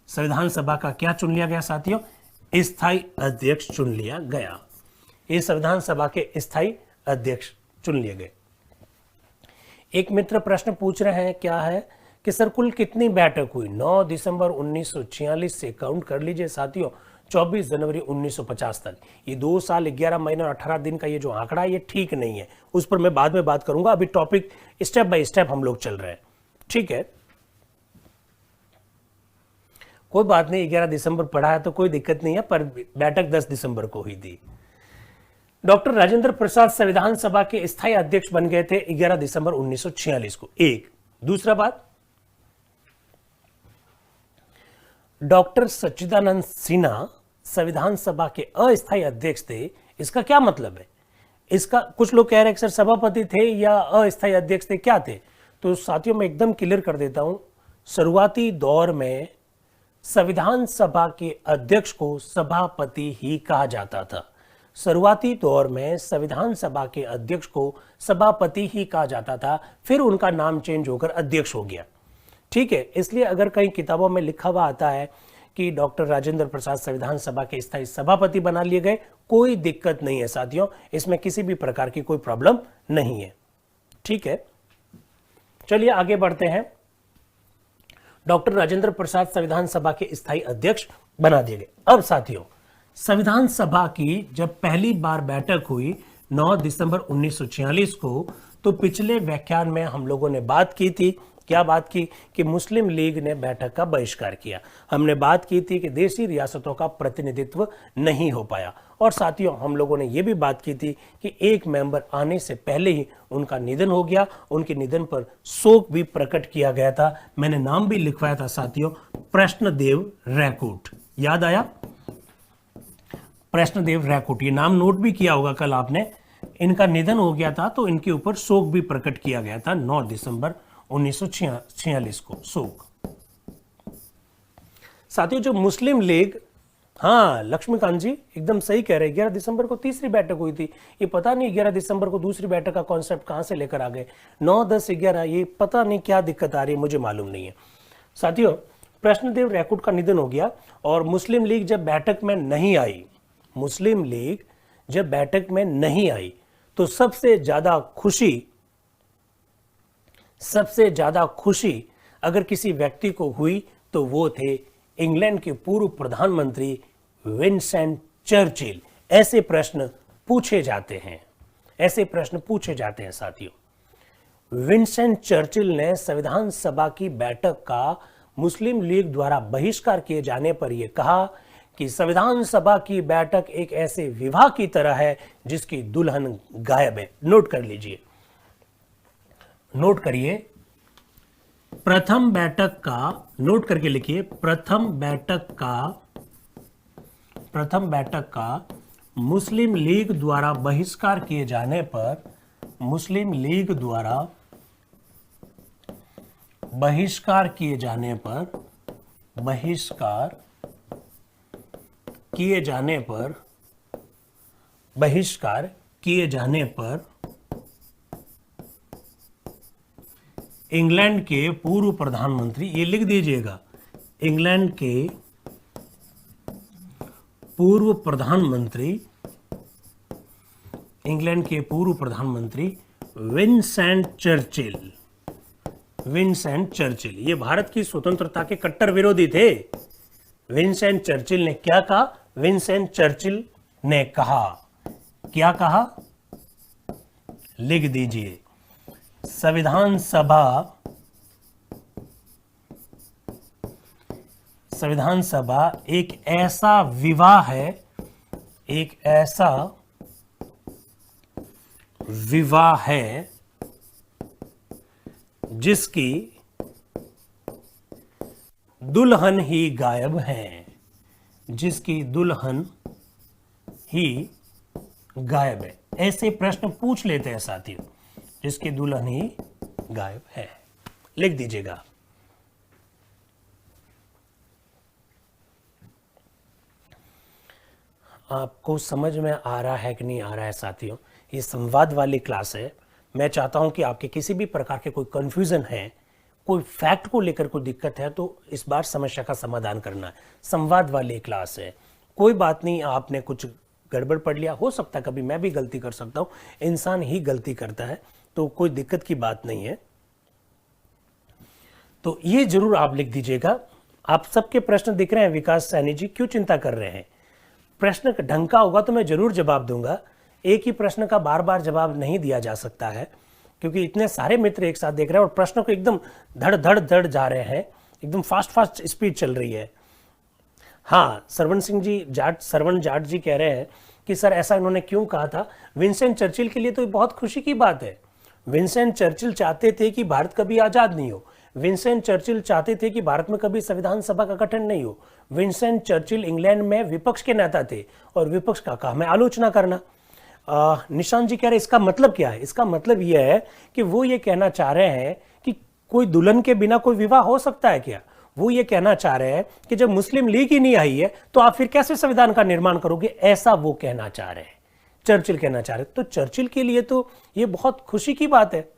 संविधान सभा का क्या चुन लिया गया साथियों? स्थायी अध्यक्ष चुन लिया गया। ये संविधान सभा के स्थायी अध्यक्ष चुन लिए गए। एक मित्र प्रश्न पूछ रहे हैं, क्या है कि सर कुल कितनी बैठक हुई? 9 दिसंबर 1946 से काउंट कर लीजिए साथियों 24 जनवरी 1950 तक। ये 2 साल 11 महीने और 18 दिन का ये जो आंकड़ा है ये ठीक नहीं है, उस पर मैं बाद में बात करूंगा। अभी टॉपिक स्टेप बाय स्टेप हम लोग चल रहे हैं, ठीक है? कोई बात नहीं, 11 दिसंबर पढ़ा है तो कोई दिक्कत नहीं है, पर बैठक 10 दिसंबर को हुई थी। डॉक्टर राजेंद्र प्रसाद संविधान सभा के स्थायी अध्यक्ष बन गए थे 11 दिसंबर 1946 को। एक दूसरा बात, डॉक्टर सच्चिदानंद सिन्हा संविधान सभा के अस्थायी अध्यक्ष थे, इसका क्या मतलब है? इसका कुछ लोग कह रहे हैं कि सर सभापति थे या अस्थायी अध्यक्ष थे, क्या थे? तो साथियों मैं एकदम क्लियर कर देता हूं, शुरुआती दौर में संविधान सभा के अध्यक्ष को सभापति ही कहा जाता था। शुरुआती दौर में संविधान सभा के अध्यक्ष को सभापति ही कहा जाता था, फिर उनका नाम चेंज होकर अध्यक्ष हो गया। ठीक है, इसलिए अगर कहीं किताबों में लिखा हुआ आता है कि डॉक्टर राजेंद्र प्रसाद संविधान सभा के स्थायी सभापति बना लिए गए, कोई दिक्कत नहीं है साथियों, इसमें किसी भी प्रकार की कोई प्रॉब्लम नहीं है। ठीक है, चलिए आगे बढ़ते हैं। डॉक्टर राजेंद्र प्रसाद संविधान सभा के स्थायी अध्यक्ष बना दिए गए। अब साथियों, संविधान सभा की जब पहली बार बैठक हुई 9 दिसंबर 1946 को, तो पिछले व्याख्यान में हम लोगों ने बात की थी, क्या बात की कि मुस्लिम लीग ने बैठक का बहिष्कार किया। हमने बात की थी कि देशी रियासतों का प्रतिनिधित्व नहीं हो पाया, और साथियों हम लोगों ने यह भी बात की थी कि एक मेंबर आने से पहले ही उनका निधन हो गया। उनके निधन पर शोक भी प्रकट किया गया था। मैंने नाम भी लिखवाया था साथियों, प्रश्नदेव रैकूट। याद आया? प्रश्नदेव रैकूट, ये नाम नोट भी किया होगा कल आपने। इनका निधन हो गया था तो इनके ऊपर शोक भी प्रकट किया गया था 9 दिसंबर 1946 को, शोक। साथियों जो मुस्लिम लीग, हाँ लक्ष्मीकांत जी एकदम सही कह रहे हैं, 11 दिसंबर को तीसरी बैठक हुई थी। ये पता नहीं 11 दिसंबर को दूसरी बैठक का कॉन्सेप्ट कहां से लेकर आ गए। 9, 10, 11, ये पता नहीं क्या दिक्कत आ रही है, मुझे मालूम नहीं है। साथियों प्रश्नदेव रैकूट का निधन हो गया, और मुस्लिम लीग जब बैठक में नहीं आई, मुस्लिम लीग जब बैठक में नहीं आई तो सबसे ज्यादा खुशी अगर किसी व्यक्ति को हुई तो वो थे इंग्लैंड के पूर्व प्रधानमंत्री विंसेंट चर्चिल। ऐसे प्रश्न पूछे जाते हैं साथियों। विंसेंट चर्चिल ने संविधान सभा की बैठक का मुस्लिम लीग द्वारा बहिष्कार किए जाने पर यह कहा कि संविधान सभा की बैठक एक ऐसे विवाह की तरह है जिसकी दुल्हन गायब है। नोट कर लीजिए, नोट करिए, प्रथम बैठक का, नोट करके लिखिए, प्रथम बैठक का मुस्लिम लीग द्वारा बहिष्कार किए जाने पर, मुस्लिम लीग द्वारा बहिष्कार किए जाने पर इंग्लैंड के पूर्व प्रधानमंत्री, ये लिख दीजिएगा, इंग्लैंड के पूर्व प्रधानमंत्री विंसेंट चर्चिल, ये भारत की स्वतंत्रता के कट्टर विरोधी थे। विंसेंट चर्चिल ने क्या कहा? विंसेंट चर्चिल ने कहा, क्या कहा? लिख दीजिए, संविधान सभा एक ऐसा विवाह है जिसकी दुल्हन ही गायब है, ऐसे प्रश्न पूछ लेते हैं साथियों, जिसकी दुल्हन ही गायब है। लिख दीजिएगा। आपको समझ में आ रहा है कि नहीं आ रहा है साथियों? ये संवाद वाली क्लास है। मैं चाहता हूं कि आपके किसी भी प्रकार के कोई कंफ्यूजन है, कोई फैक्ट को लेकर कोई दिक्कत है, तो इस बार समस्या का समाधान करना है। संवाद वाली क्लास है, कोई बात नहीं, आपने कुछ गड़बड़ पढ़ लिया, हो सकता है कभी मैं भी गलती कर सकता हूं, इंसान ही गलती करता है, तो कोई दिक्कत की बात नहीं है। तो ये जरूर आप लिख दीजिएगा। आप सबके प्रश्न दिख रहे हैं विकास सैनी जी, क्यों चिंता कर रहे हैं? प्रश्न ढंग का होगा तो मैं जरूर जवाब दूंगा। एक ही प्रश्न का बार बार जवाब नहीं दिया जा सकता है, क्योंकि इतने सारे मित्र एक साथ देख रहे हैं और प्रश्नों को एकदम धड़ जा रहे हैं, एकदम फास्ट स्पीड चल रही है। हाँ, सरवण जाट जी कह रहे हैं कि सर ऐसा इन्होंने क्यों कहा था? विंसेंट चर्चिल के लिए तो बहुत खुशी की बात है। विंसेंट चर्चिल चाहते थे कि भारत कभी आजाद नहीं हो। विंस्टन चर्चिल चाहते थे कि भारत में कभी संविधान सभा का गठन नहीं हो। विंस्टन चर्चिल इंग्लैंड में विपक्ष के नेता थे और विपक्ष का काम है आलोचना करना। निशांत जी कह रहे इसका मतलब क्या है? इसका मतलब यह है कि वो ये कहना चाह रहे हैं कि कोई दुल्हन के बिना कोई विवाह हो सकता है क्या? वो ये कहना चाह रहे हैं कि जब मुस्लिम लीग ही नहीं आई है तो आप फिर कैसे संविधान का निर्माण करोगे, ऐसा वो कहना चाह रहे हैं, चर्चिल कहना चाह रहे हैं। तो चर्चिल के लिए तो ये बहुत खुशी की बात है।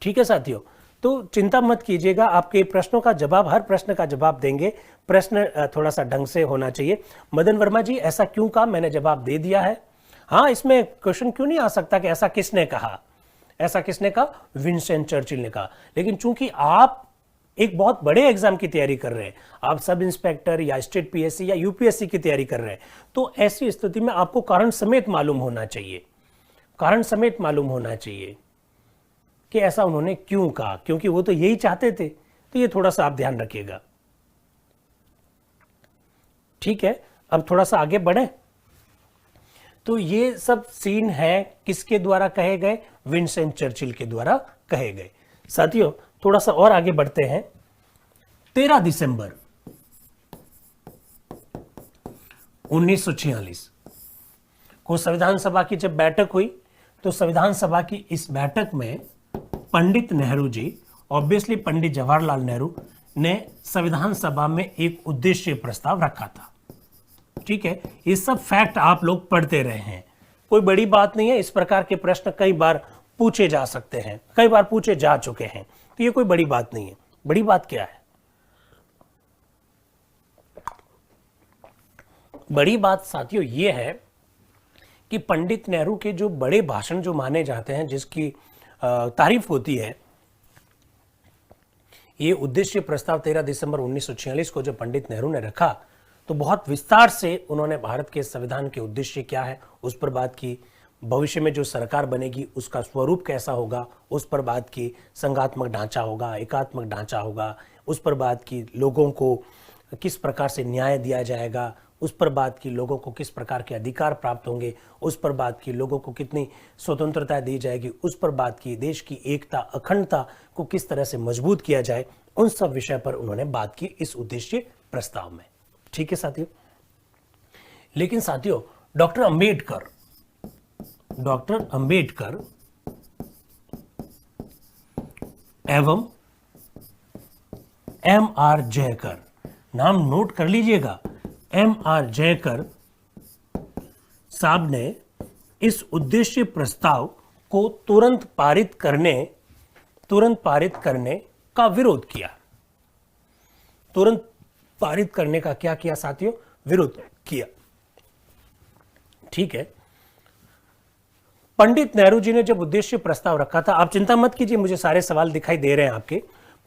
ठीक है साथियों, तो चिंता मत कीजिएगा, आपके प्रश्नों का जवाब, हर प्रश्न का जवाब देंगे। प्रश्न थोड़ा सा ढंग से होना चाहिए। मदन वर्मा जी, ऐसा क्यों कहा? मैंने जवाब दे दिया है। हाँ, इसमें क्वेश्चन क्यों नहीं आ सकता कि ऐसा किसने कहा? ऐसा किसने कहा? विंस्टन चर्चिल ने कहा। लेकिन चूंकि आप एक बहुत बड़े एग्जाम की तैयारी कर रहे हैं, आप सब इंस्पेक्टर या स्टेट पीएससी या यूपीएससी की तैयारी कर रहे हैं, तो ऐसी स्थिति में आपको कारण समेत मालूम होना चाहिए, कारण समेत मालूम होना चाहिए कि ऐसा उन्होंने क्यों कहा, क्योंकि वो तो यही चाहते थे। तो ये थोड़ा सा आप ध्यान रखिएगा। ठीक है, अब थोड़ा सा आगे बढ़े। तो ये सब सीन है किसके द्वारा कहे गए? विंस्टन चर्चिल के द्वारा कहे गए। साथियों, थोड़ा सा और आगे बढ़ते हैं। 13 दिसंबर 1946 को संविधान सभा की जब बैठक हुई, तो संविधान सभा की इस बैठक में पंडित नेहरू जी, ऑब्वियसली पंडित जवाहरलाल नेहरू ने संविधान सभा में एक उद्देश्य प्रस्ताव रखा था। ठीक है, ये सब फैक्ट आप लोग पढ़ते रहे हैं, कोई बड़ी बात नहीं है। इस प्रकार के प्रश्न कई बार पूछे जा सकते हैं, कई बार पूछे जा चुके हैं, तो ये कोई बड़ी बात नहीं है। बड़ी बात क्या है? बड़ी बात साथियों ये है कि पंडित नेहरू के जो बड़े भाषण जो माने जाते हैं, जिसकी तारीफ होती है, ये उद्देश्य प्रस्ताव 13 दिसंबर 1946 को जब पंडित नेहरू ने रखा, तो बहुत विस्तार से उन्होंने भारत के संविधान के उद्देश्य क्या है उस पर बात की, भविष्य में जो सरकार बनेगी उसका स्वरूप कैसा होगा उस पर बात की, संघात्मक ढांचा होगा, एकात्मक ढांचा होगा उस पर बात की, लोगों को किस प्रकार से न्याय दिया जाएगा उस पर बात की, लोगों को किस प्रकार के अधिकार प्राप्त होंगे उस पर बात की, लोगों को कितनी स्वतंत्रता दी जाएगी उस पर बात की, देश की एकता अखंडता को किस तरह से मजबूत किया जाए, उन सब विषय पर उन्होंने बात की इस उद्देश्य प्रस्ताव में। ठीक है साथियों, लेकिन साथियों डॉक्टर अंबेडकर एवं M.R. जयकर, नाम नोट कर लीजिएगा, M.R. जयकर साहब ने इस उद्देश्य प्रस्ताव को तुरंत पारित करने का विरोध किया। तुरंत पारित करने का क्या किया साथियों? विरोध किया। ठीक है, पंडित नेहरू जी ने जब उद्देश्य प्रस्ताव रखा था, आप चिंता मत कीजिए, मुझे सारे सवाल दिखाई दे रहे हैं आपके।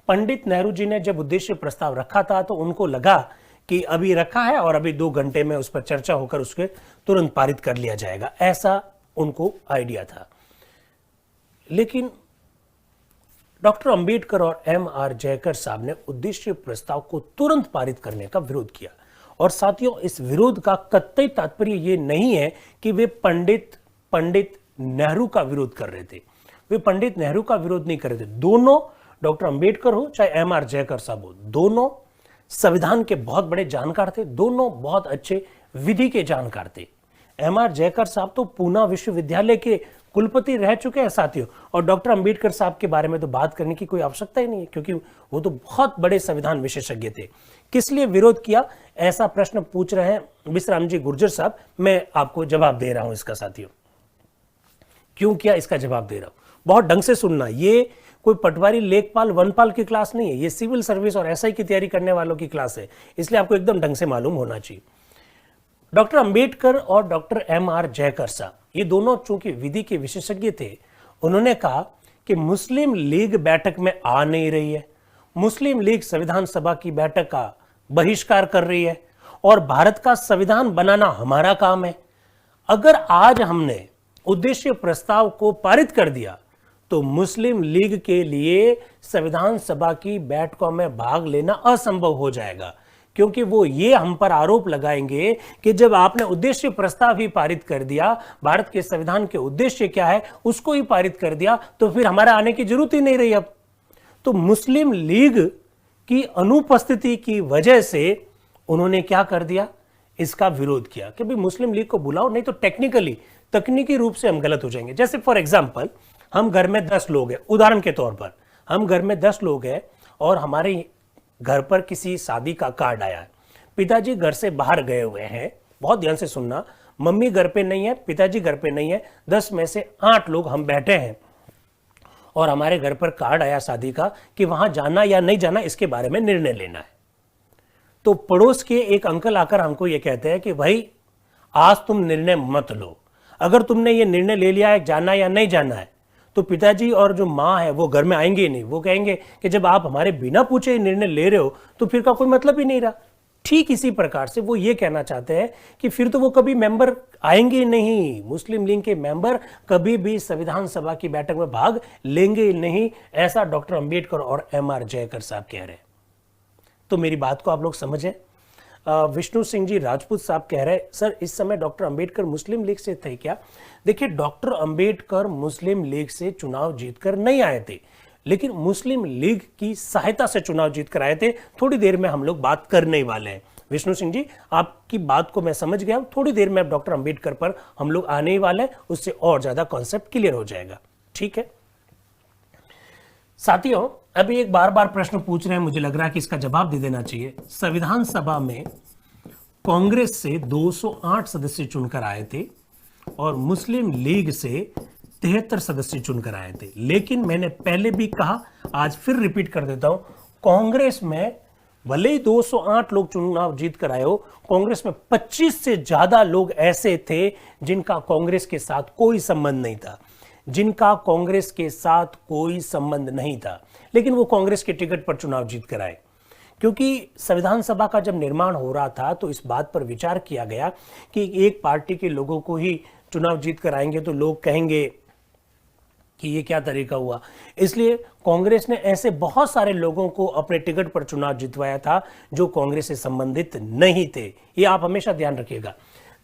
पंडित नेहरू जी ने जब उद्देश्य प्रस्ताव रखा था तो उनको लगा कि अभी रखा है और अभी 2 घंटे में उस पर चर्चा होकर उसके तुरंत पारित कर लिया जाएगा, ऐसा उनको आइडिया था। लेकिन डॉक्टर अंबेडकर और M.R. जयकर साहब ने उद्देश्य प्रस्ताव को तुरंत पारित करने का विरोध किया। और साथियों, इस विरोध का कतई तात्पर्य ये नहीं है कि वे पंडित नेहरू का विरोध कर रहे थे। वे पंडित नेहरू का विरोध नहीं कर रहे थे। दोनों, डॉक्टर अंबेडकर हो चाहे M.R. जयकर साहब हो, दोनों संविधान के बहुत बड़े जानकार थे, दोनों बहुत अच्छे विधि के जानकार थे। M.R. जयकर साहब तो पूना विश्वविद्यालय के कुलपति रह चुके हैं साथियों, और डॉक्टर अंबेडकर साहब के बारे में तो बात करने की कोई आवश्यकता ही नहीं है, क्योंकि वो तो बहुत बड़े संविधान विशेषज्ञ थे। किस लिए विरोध किया, ऐसा प्रश्न पूछ रहे हैं विश्राम जी गुर्जर साहब, मैं आपको जवाब दे रहा हूं इसका साथियों। क्यों किया, इसका जवाब दे रहा हूं, बहुत ढंग से सुनना। ये कोई पटवारी, लेखपाल, वनपाल की क्लास नहीं है, ये सिविल सर्विस और एसआई की तैयारी करने वालों की क्लास है, इसलिए आपको एकदम ढंग से मालूम होना चाहिए। डॉक्टर अंबेडकर और डॉक्टर M.R. जयकर साहब, ये दोनों चूंकि विधि के विशेषज्ञ थे, उन्होंने कहा कि मुस्लिम लीग बैठक में आ नहीं रही है, मुस्लिम लीग संविधान सभा की बैठक का बहिष्कार कर रही है और भारत का संविधान बनाना हमारा काम है। अगर आज हमने उद्देश्य प्रस्ताव को पारित कर दिया तो मुस्लिम लीग के लिए संविधान सभा की बैठकों में भाग लेना असंभव हो जाएगा, क्योंकि वो ये हम पर आरोप लगाएंगे कि जब आपने उद्देश्य प्रस्ताव ही पारित कर दिया, भारत के संविधान के उद्देश्य क्या है उसको ही पारित कर दिया, तो फिर हमारा आने की जरूरत ही नहीं रही। अब तो मुस्लिम लीग की अनुपस्थिति की वजह से उन्होंने क्या कर दिया, इसका विरोध किया कि भाई मुस्लिम लीग को बुलाओ, नहीं तो टेक्निकली तकनीकी रूप से हम गलत हो जाएंगे। जैसे फॉर एग्जांपल हम घर में 10 लोग हैं, उदाहरण के तौर पर हम घर में 10 लोग हैं और हमारे घर पर किसी शादी का कार्ड आया है, पिताजी घर से बाहर गए हुए हैं, बहुत ध्यान से सुनना, मम्मी घर पे नहीं है, पिताजी घर पे नहीं है, 10 में से 8 लोग हम बैठे हैं और हमारे घर पर कार्ड आया शादी का कि वहां जाना या नहीं जाना इसके बारे में निर्णय लेना है। तो पड़ोस के एक अंकल आकर हमको ये कहते हैं कि भाई आज तुम निर्णय मत लो, अगर तुमने ये निर्णय ले लिया है जाना या नहीं जाना है तो पिताजी और जो माँ है वो घर में आएंगे ही नहीं, वो कहेंगे कि जब आप हमारे बिना पूछे निर्णय ले रहे हो तो फिर का कोई मतलब ही नहीं रहा। ठीक इसी प्रकार से वो ये कहना चाहते हैं कि फिर तो वो कभी मेंबर आएंगे ही नहीं, मुस्लिम लीग के मेंबर कभी भी संविधान सभा की बैठक में भाग लेंगे ही नहीं, ऐसा डॉक्टर अंबेडकर और MR जयकर साहब कह रहे हैं। तो मेरी बात को आप लोग समझे। विष्णु सिंह जी राजपूत साहब कह रहे हैं सर इस समय डॉक्टर अंबेडकर मुस्लिम लीग से थे क्या? देखिए, डॉक्टर अंबेडकर मुस्लिम लीग से चुनाव जीतकर नहीं आए थे, लेकिन मुस्लिम लीग की सहायता से चुनाव जीतकर आए थे। थोड़ी देर में हम लोग बात करने वाले हैं। विष्णु सिंह जी, आपकी बात को मैं समझ गया हूं, थोड़ी देर में अब डॉक्टर अंबेडकर पर हम लोग आने ही वाले हैं, उससे और ज्यादा कॉन्सेप्ट क्लियर हो जाएगा। ठीक है साथियों, अभी एक बार बार प्रश्न पूछ रहे हैं, मुझे लग रहा है कि इसका जवाब दे देना चाहिए। संविधान सभा में कांग्रेस से 208 सदस्य चुनकर आए थे और मुस्लिम लीग से 73 सदस्य चुनकर आए थे, लेकिन मैंने पहले भी कहा, आज फिर रिपीट कर देता हूं, कांग्रेस में भले ही 208 लोग चुनाव जीत कर आए हो, कांग्रेस में 25 से ज्यादा लोग ऐसे थे जिनका कांग्रेस के साथ कोई संबंध नहीं था, जिनका कांग्रेस के साथ कोई संबंध नहीं था, लेकिन वो कांग्रेस के टिकट पर चुनाव जीत कर आए। क्योंकि संविधान सभा का जब निर्माण हो रहा था तो इस बात पर विचार किया गया कि एक पार्टी के लोगों को ही चुनाव जीत कर आएंगे तो लोग कहेंगे कि ये क्या तरीका हुआ, इसलिए कांग्रेस ने ऐसे बहुत सारे लोगों को अपने टिकट पर चुनाव जितवाया था जो कांग्रेस से संबंधित नहीं थे। ये आप हमेशा ध्यान रखिएगा।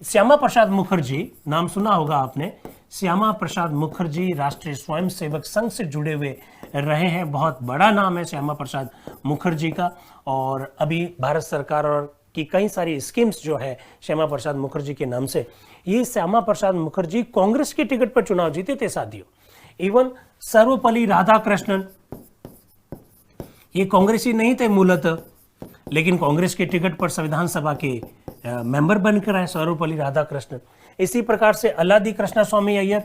श्यामा प्रसाद मुखर्जी, नाम सुना होगा आपने, श्यामा प्रसाद मुखर्जी राष्ट्रीय स्वयंसेवक संघ से जुड़े हुए रहे हैं, बहुत बड़ा नाम है श्यामा प्रसाद मुखर्जी का, और अभी भारत सरकार और की कई सारी स्कीम्स जो है श्यामा प्रसाद मुखर्जी के नाम से। ये श्यामा प्रसाद मुखर्जी कांग्रेस के टिकट पर चुनाव जीते थे साथियों। इवन सर्वपल्ली राधाकृष्णन, ये कांग्रेसी नहीं थे मूलतः, लेकिन कांग्रेस के टिकट पर संविधान सभा के मेंबर बनकर आए सर्वपल्ली राधाकृष्णन। इसी प्रकार से अल्लादी कृष्णस्वामी अय्यर,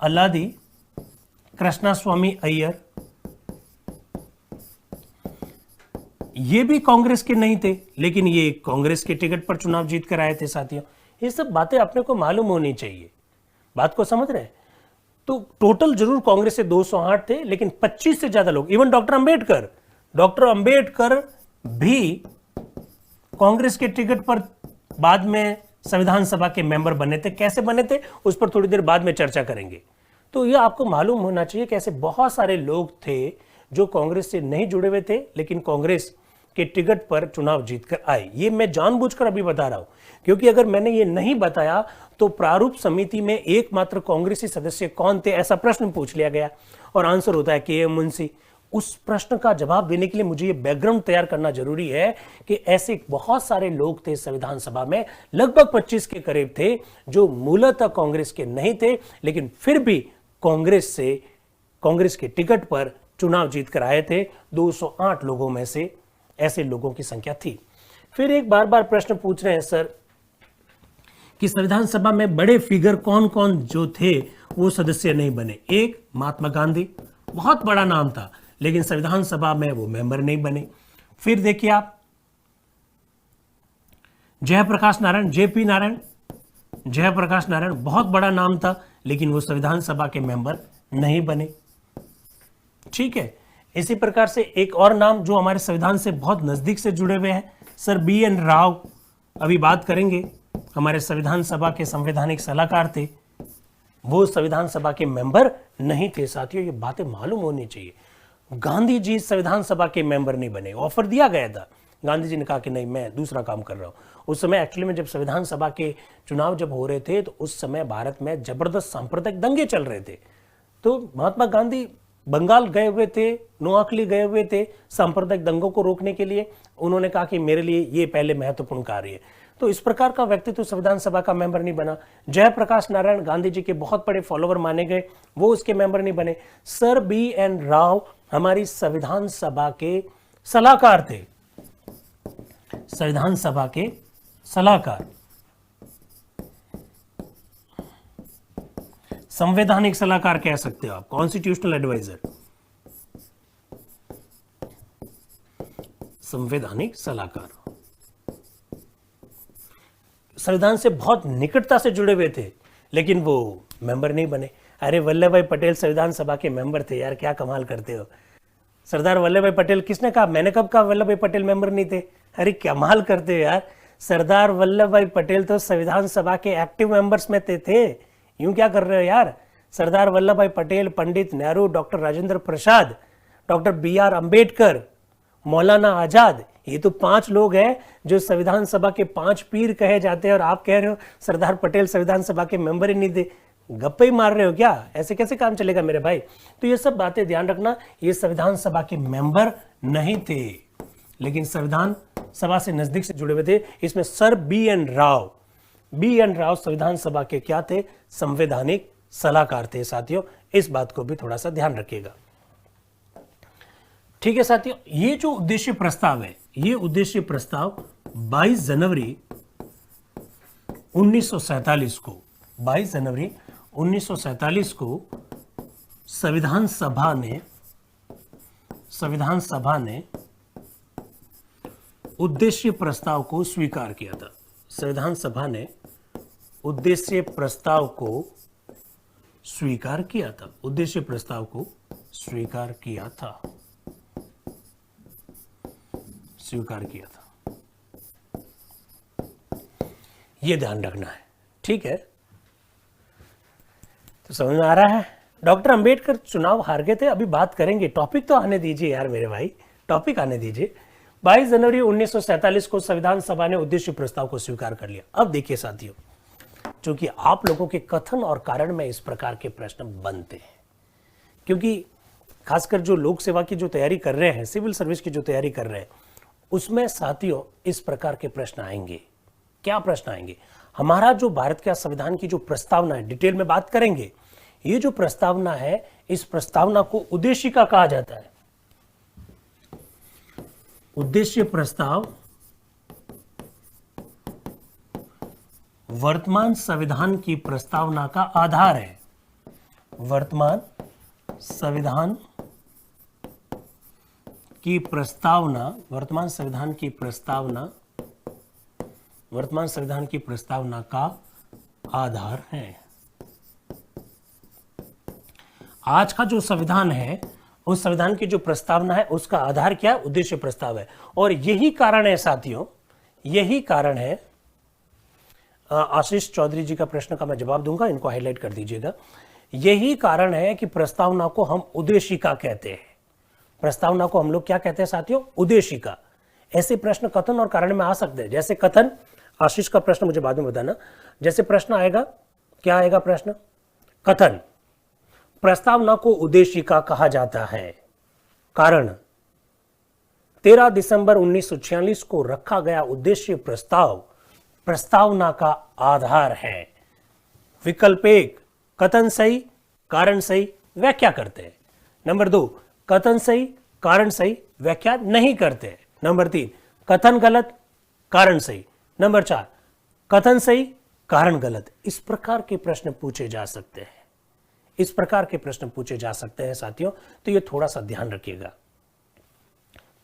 अल्लादी कृष्णस्वामी अय्यर, ये भी कांग्रेस के नहीं थे, लेकिन ये कांग्रेस के टिकट पर चुनाव जीत कर आए थे साथियों। ये सब बातें अपने को मालूम होनी चाहिए, बात को समझ रहे हैं। तो टोटल जरूर कांग्रेस से 208 थे, लेकिन 25 से ज्यादा लोग, इवन डॉक्टर अंबेडकर भी कांग्रेस के टिकट पर बाद में संविधान सभा के मेंबर बने थे। कैसे बने थे उस पर थोड़ी देर बाद में चर्चा करेंगे। तो यह आपको मालूम होना चाहिए कि ऐसे बहुत सारे लोग थे जो कांग्रेस से नहीं जुड़े हुए थे, लेकिन कांग्रेस के टिकट पर चुनाव जीतकर आए। ये मैं जानबूझकर अभी बता रहा हूं, क्योंकि अगर मैंने ये नहीं बताया तो प्रारूप समिति में एकमात्र कांग्रेसी सदस्य कौन थे ऐसा प्रश्न पूछ लिया गया, और आंसर होता है के एम मुंशी। उस प्रश्न का जवाब देने के लिए मुझे ये बैकग्राउंड तैयार करना जरूरी है कि ऐसे बहुत सारे लोग थे संविधान सभा में, लगभग 25 के करीब थे, जो मूलतः कांग्रेस के नहीं थे, लेकिन फिर भी कांग्रेस के टिकट पर चुनाव जीत कर आए थे। 208 लोगों में से ऐसे लोगों की संख्या थी। फिर एक बार बार प्रश्न पूछ रहे हैं सर कि संविधान सभा में बड़े फिगर कौन कौन जो थे वो सदस्य नहीं बने। एक, महात्मा गांधी, बहुत बड़ा नाम था, लेकिन संविधान सभा में वो मेंबर नहीं बने। फिर देखिए आप, जयप्रकाश नारायण, जेपी नारायण, जयप्रकाश नारायण बहुत बड़ा नाम था, लेकिन वो संविधान सभा के मेंबर नहीं बने। ठीक है, इसी प्रकार से एक और नाम जो हमारे संविधान से बहुत नजदीक से जुड़े हुए हैं, सर BN राव, अभी बात करेंगे, हमारे संविधान सभा के संवैधानिक सलाहकार थे, वो संविधान सभा के मेंबर नहीं थे। साथियों, ये बातें मालूम होनी चाहिए। गांधी जी संविधान सभा के मेंबर नहीं बने, ऑफर दिया गया था, गांधी जी ने कहा कि नहीं, मैं दूसरा काम कर रहा हूं। उस समय एक्चुअली में जब संविधान सभा के चुनाव जब हो रहे थे तो उस समय भारत में जबरदस्त सांप्रदायिक दंगे चल रहे थे, तो महात्मा गांधी बंगाल गए हुए थे, नोआखली गए हुए थे सांप्रदायिक दंगों को रोकने के लिए। उन्होंने कहा कि मेरे लिए ये पहले महत्वपूर्ण कार्य है। तो इस प्रकार का व्यक्ति तो संविधान सभा का मेंबर नहीं बना। जयप्रकाश नारायण गांधी जी के बहुत बड़े फॉलोवर माने गए, वो उसके मेंबर नहीं बने। सर BN राव हमारी संविधान सभा के सलाहकार थे, संविधान सभा के सलाहकार, संवैधानिक सलाहकार कह सकते हो आप, कॉन्स्टिट्यूशनल एडवाइजर, संवैधानिक सलाहकार। संविधान से बहुत निकटता से जुड़े हुए थे, लेकिन वो मेंबर नहीं बने। अरे वल्लभ भाई पटेल संविधान सभा के मेंबर थे यार, क्या कमाल करते हो। सरदार वल्लभ भाई पटेल, किसने कहा, मैंने कब कहा वल्लभ भाई पटेल मेंबर नहीं थे। अरे कमाल करते हो यार, सरदार वल्लभ भाई पटेल तो संविधान सभा के एक्टिव मेंबर्स में थे। यूं क्या कर रहे हो यार। सरदार वल्लभ भाई Patel, Pandit Nehru, doctor Rajendra Prasad, doctor BR Ambedkar, Maulana Azad, ये तो 5 लोग हैं जो संविधान सभा के 5 पीर कहे जाते हैं, और आप कह रहे हो सरदार पटेल संविधान सभा के मेंबर ही नहीं थे। गप्पे ही मार रहे हो क्या? ऐसे कैसे काम चलेगा मेरे भाई। तो ये सब बातें ध्यान रखना, ये संविधान सभा के मेंबर नहीं थे, लेकिन संविधान सभा से नजदीक से जुड़े हुए थे। इसमें सर BN राव संविधान सभा के क्या थे, संवैधानिक सलाहकार थे। साथियों इस बात को भी थोड़ा सा ध्यान रखिएगा, ठीक है साथियों। ये जो उद्देश्य प्रस्ताव है, ये उद्देश्य प्रस्ताव 22 जनवरी 1947 को, 22 जनवरी 1947 को संविधान सभा ने उद्देश्य प्रस्ताव को स्वीकार किया था। संविधान सभा ने उद्देश्य प्रस्ताव को स्वीकार किया था, उद्देश्य प्रस्ताव को स्वीकार किया था। ये ध्यान रखना है, ठीक है। तो समझ में आ रहा है। डॉक्टर अंबेडकर चुनाव हार गए थे, अभी बात करेंगे, टॉपिक तो आने दीजिए यार मेरे भाई, टॉपिक आने दीजिए। 22 जनवरी 1947 को संविधान सभा ने उद्देश्य प्रस्ताव को स्वीकार कर लिया। अब देखिए साथियों, क्योंकि आप लोगों के कथन और कारण में इस प्रकार के प्रश्न बनते हैं, क्योंकि खासकर जो लोक सेवा की जो तैयारी कर रहे हैं, सिविल सर्विस की जो तैयारी कर रहे हैं, उसमें साथियों इस प्रकार के प्रश्न आएंगे। क्या प्रश्न आएंगे? हमारा जो भारत का संविधान की जो प्रस्तावना है, डिटेल में बात करेंगे। ये जो प्रस्तावना है, इस प्रस्तावना को उद्देशिका कहा जाता है। उद्देश्य प्रस्ताव वर्तमान संविधान की प्रस्तावना का आधार है। वर्तमान संविधान की प्रस्तावना का आधार है। आज का जो संविधान है, उस संविधान की जो प्रस्तावना है, उसका आधार क्या है? उद्देश्य प्रस्ताव है। और यही कारण है साथियों, यही कारण है, आशीष चौधरी जी का प्रश्न का मैं जवाब दूंगा, इनको हाईलाइट कर दीजिएगा। यही कारण है कि प्रस्तावना को हम उद्देशिका कहते हैं। प्रस्तावना को हम लोग क्या कहते हैं साथियों? उद्देशिका। ऐसे प्रश्न कथन और कारण में आ सकते हैं। जैसे कथन, आशीष का प्रश्न मुझे बाद में बताना। जैसे प्रश्न आएगा, क्या आएगा प्रश्न? कथन, प्रस्तावना को उद्देशिका कहा जाता है। कारण, 13 दिसंबर 1946 को रखा गया उद्देश्य प्रस्ताव प्रस्तावना का आधार है। विकल्प 1, कथन सही, कारण सही, व्याख्या करते हैं। नंबर 2, कथन सही, कारण सही, व्याख्या नहीं करते। नंबर 3, कथन गलत, कारण सही। नंबर 4, कथन सही, कारण गलत। इस प्रकार के प्रश्न पूछे जा सकते हैं, इस प्रकार के प्रश्न पूछे जा सकते हैं साथियों। तो ये थोड़ा सा ध्यान रखिएगा।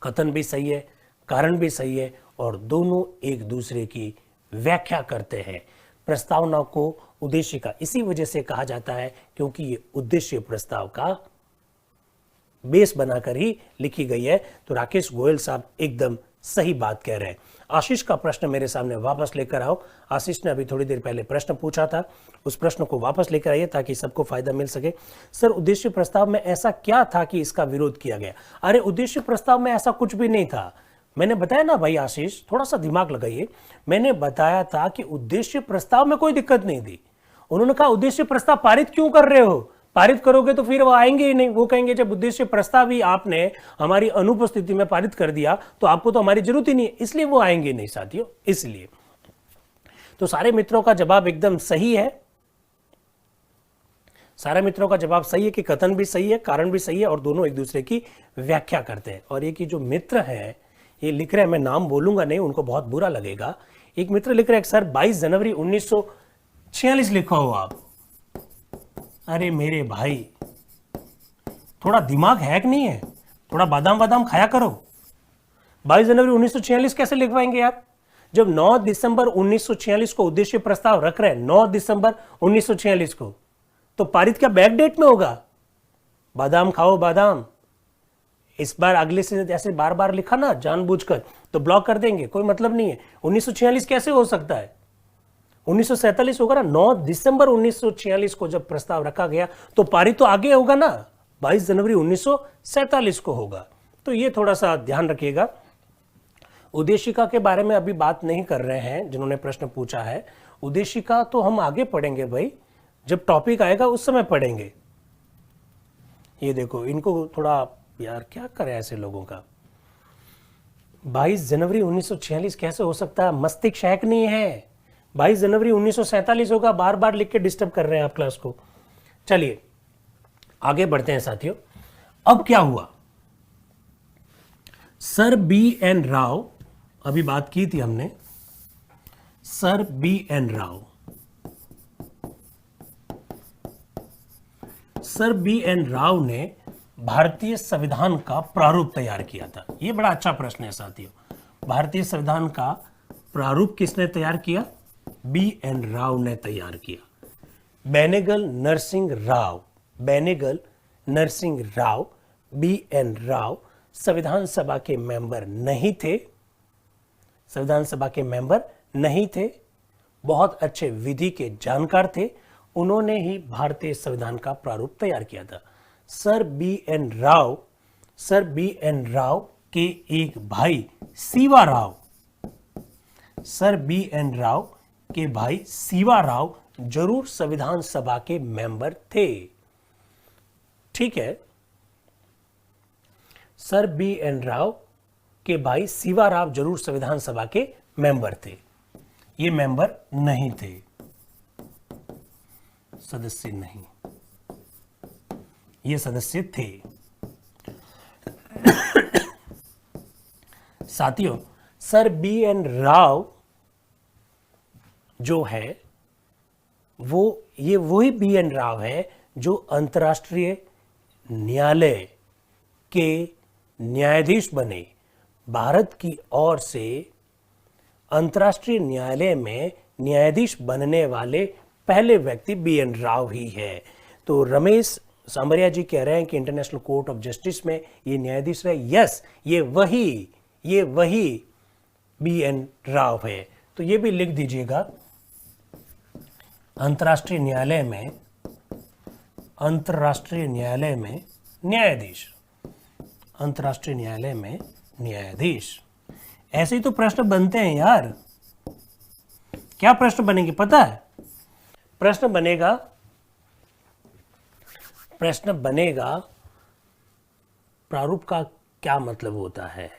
कथन भी सही है, कारण भी सही है, और दोनों एक दूसरे की व्याख्या करते हैं। प्रस्तावना को उद्देश्य का इसी वजह से कहा जाता है क्योंकि ये उद्देश्य प्रस्ताव का बेस बनाकर ही लिखी गई है। तो राकेश गोयल साहब एकदम सही बात कह रहे हैं। आशीष का प्रश्न मेरे सामने वापस लेकर आओ। आशीष ने अभी थोड़ी देर पहले प्रश्न पूछा था, उस प्रश्न को वापस लेकर आइए ताकि सबको फायदा मिल सके। सर, उद्देश्य प्रस्ताव में ऐसा क्या था कि इसका विरोध किया गया? अरे उद्देश्य प्रस्ताव में ऐसा कुछ भी नहीं था। मैंने बताया ना भाई आशीष, थोड़ा सा दिमाग लगाइए। मैंने बताया था कि उद्देश्य प्रस्ताव में कोई दिक्कत नहीं थी। उन्होंने कहा उद्देश्य प्रस्ताव पारित क्यों कर रहे हो? पारित करोगे तो फिर वो आएंगे ही नहीं। वो कहेंगे जब उद्देश्य प्रस्ताव ही आपने हमारी अनुपस्थिति में पारित कर दिया तो आपको तो हमारी जरूरत ही नहीं है, इसलिए वो आएंगे नहीं साथियों। इसलिए तो सारे मित्रों का जवाब एकदम सही है, सारे मित्रों का जवाब सही है कि कथन भी सही है, कारण भी सही है, और दोनों एक दूसरे की व्याख्या करते हैं। और ये कि जो मित्र हैं ये लिख रहे हैं, मैं नाम बोलूंगा नहीं, उनको बहुत बुरा लगेगा। एक मित्र लिख रहे हैं सर 22 जनवरी 1946 लिखा हो आप। अरे मेरे भाई, थोड़ा दिमाग है कि नहीं है? थोड़ा बादाम बादाम खाया करो। 22 जनवरी 1946 कैसे लिखवाएंगे आप? जब 9 दिसंबर 1946 को उद्देश्य प्रस्ताव रख रहे हैं, 9 दिसंबर 1946 को, तो पारित क्या बैक डेट में होगा? बादाम खाओ बादाम। इस बार अगले से ऐसे बार बार लिखा ना जानबूझकर तो ब्लॉक कर देंगे, कोई मतलब नहीं है। 1946 कैसे हो सकता है? 1947 होगा ना। 9 दिसंबर 1946 को जब प्रस्ताव रखा गया तो पारित तो आगे होगा ना, 22 जनवरी 1947 को होगा। तो ये थोड़ा सा ध्यान रखिएगा। उद्देशिका के बारे में अभी बात नहीं कर रहे हैं जिन्होंने प्रश्न पूछा है। उद्देशिका तो हम आगे पढ़ेंगे भाई, जब टॉपिक आएगा उस समय पढ़ेंगे। ये देखो, इनको थोड़ा यार क्या करे ऐसे लोगों का। 22 जनवरी 1946 कैसे हो सकता है? मस्तिष्क हैक नहीं है। 22 जनवरी 1947 होगा, बार बार लिख के डिस्टर्ब कर रहे हैं आप क्लास को। चलिए आगे बढ़ते हैं साथियों। अब क्या हुआ? सर बी एन राव, अभी बात की थी हमने, sir B N Rao, sir B N Rao ने भारतीय संविधान का प्रारूप तैयार किया था। यह बड़ा अच्छा प्रश्न है साथियों। भारतीय संविधान का प्रारूप किसने तैयार किया? बी एन राव ने तैयार किया। बेनेगल नरसिंह राव, बेनेगल नरसिंह राव, बी एन राव संविधान सभा के मेंबर नहीं थे, संविधान सभा के मेंबर नहीं थे, बहुत अच्छे विधि के जानकार थे। उन्होंने ही भारतीय संविधान का प्रारूप तैयार किया था। Sir B N Rao, sir B N Rao के एक भाई Siva Rao, sir B N Rao के भाई सीवा राव जरूर संविधान सभा के मेंबर थे। ठीक है, सर बी एन राव के भाई सीवा राव जरूर संविधान सभा के मेंबर थे। ये मेंबर नहीं थे, सदस्य नहीं, ये सदस्य थे। साथियों, सर बी एन राव जो है वो ये वही बी एन राव है जो अंतर्राष्ट्रीय न्यायालय के न्यायाधीश बने। भारत की ओर से अंतर्राष्ट्रीय न्यायालय में न्यायाधीश बनने वाले पहले व्यक्ति बी एन राव ही है। तो रमेश सांबरिया जी कह रहे हैं कि इंटरनेशनल कोर्ट ऑफ जस्टिस में ये न्यायाधीश रहे। यस, ये वही बी एन राव है। तो ये भी लिख दीजिएगा, अंतर्राष्ट्रीय न्यायालय में, अंतर्राष्ट्रीय न्यायालय में न्यायाधीश, अंतर्राष्ट्रीय न्यायालय में न्यायाधीश। ऐसे ही तो प्रश्न बनते हैं यार। क्या प्रश्न बनेंगे पता है? प्रश्न बनेगा प्रारूप का क्या मतलब होता है।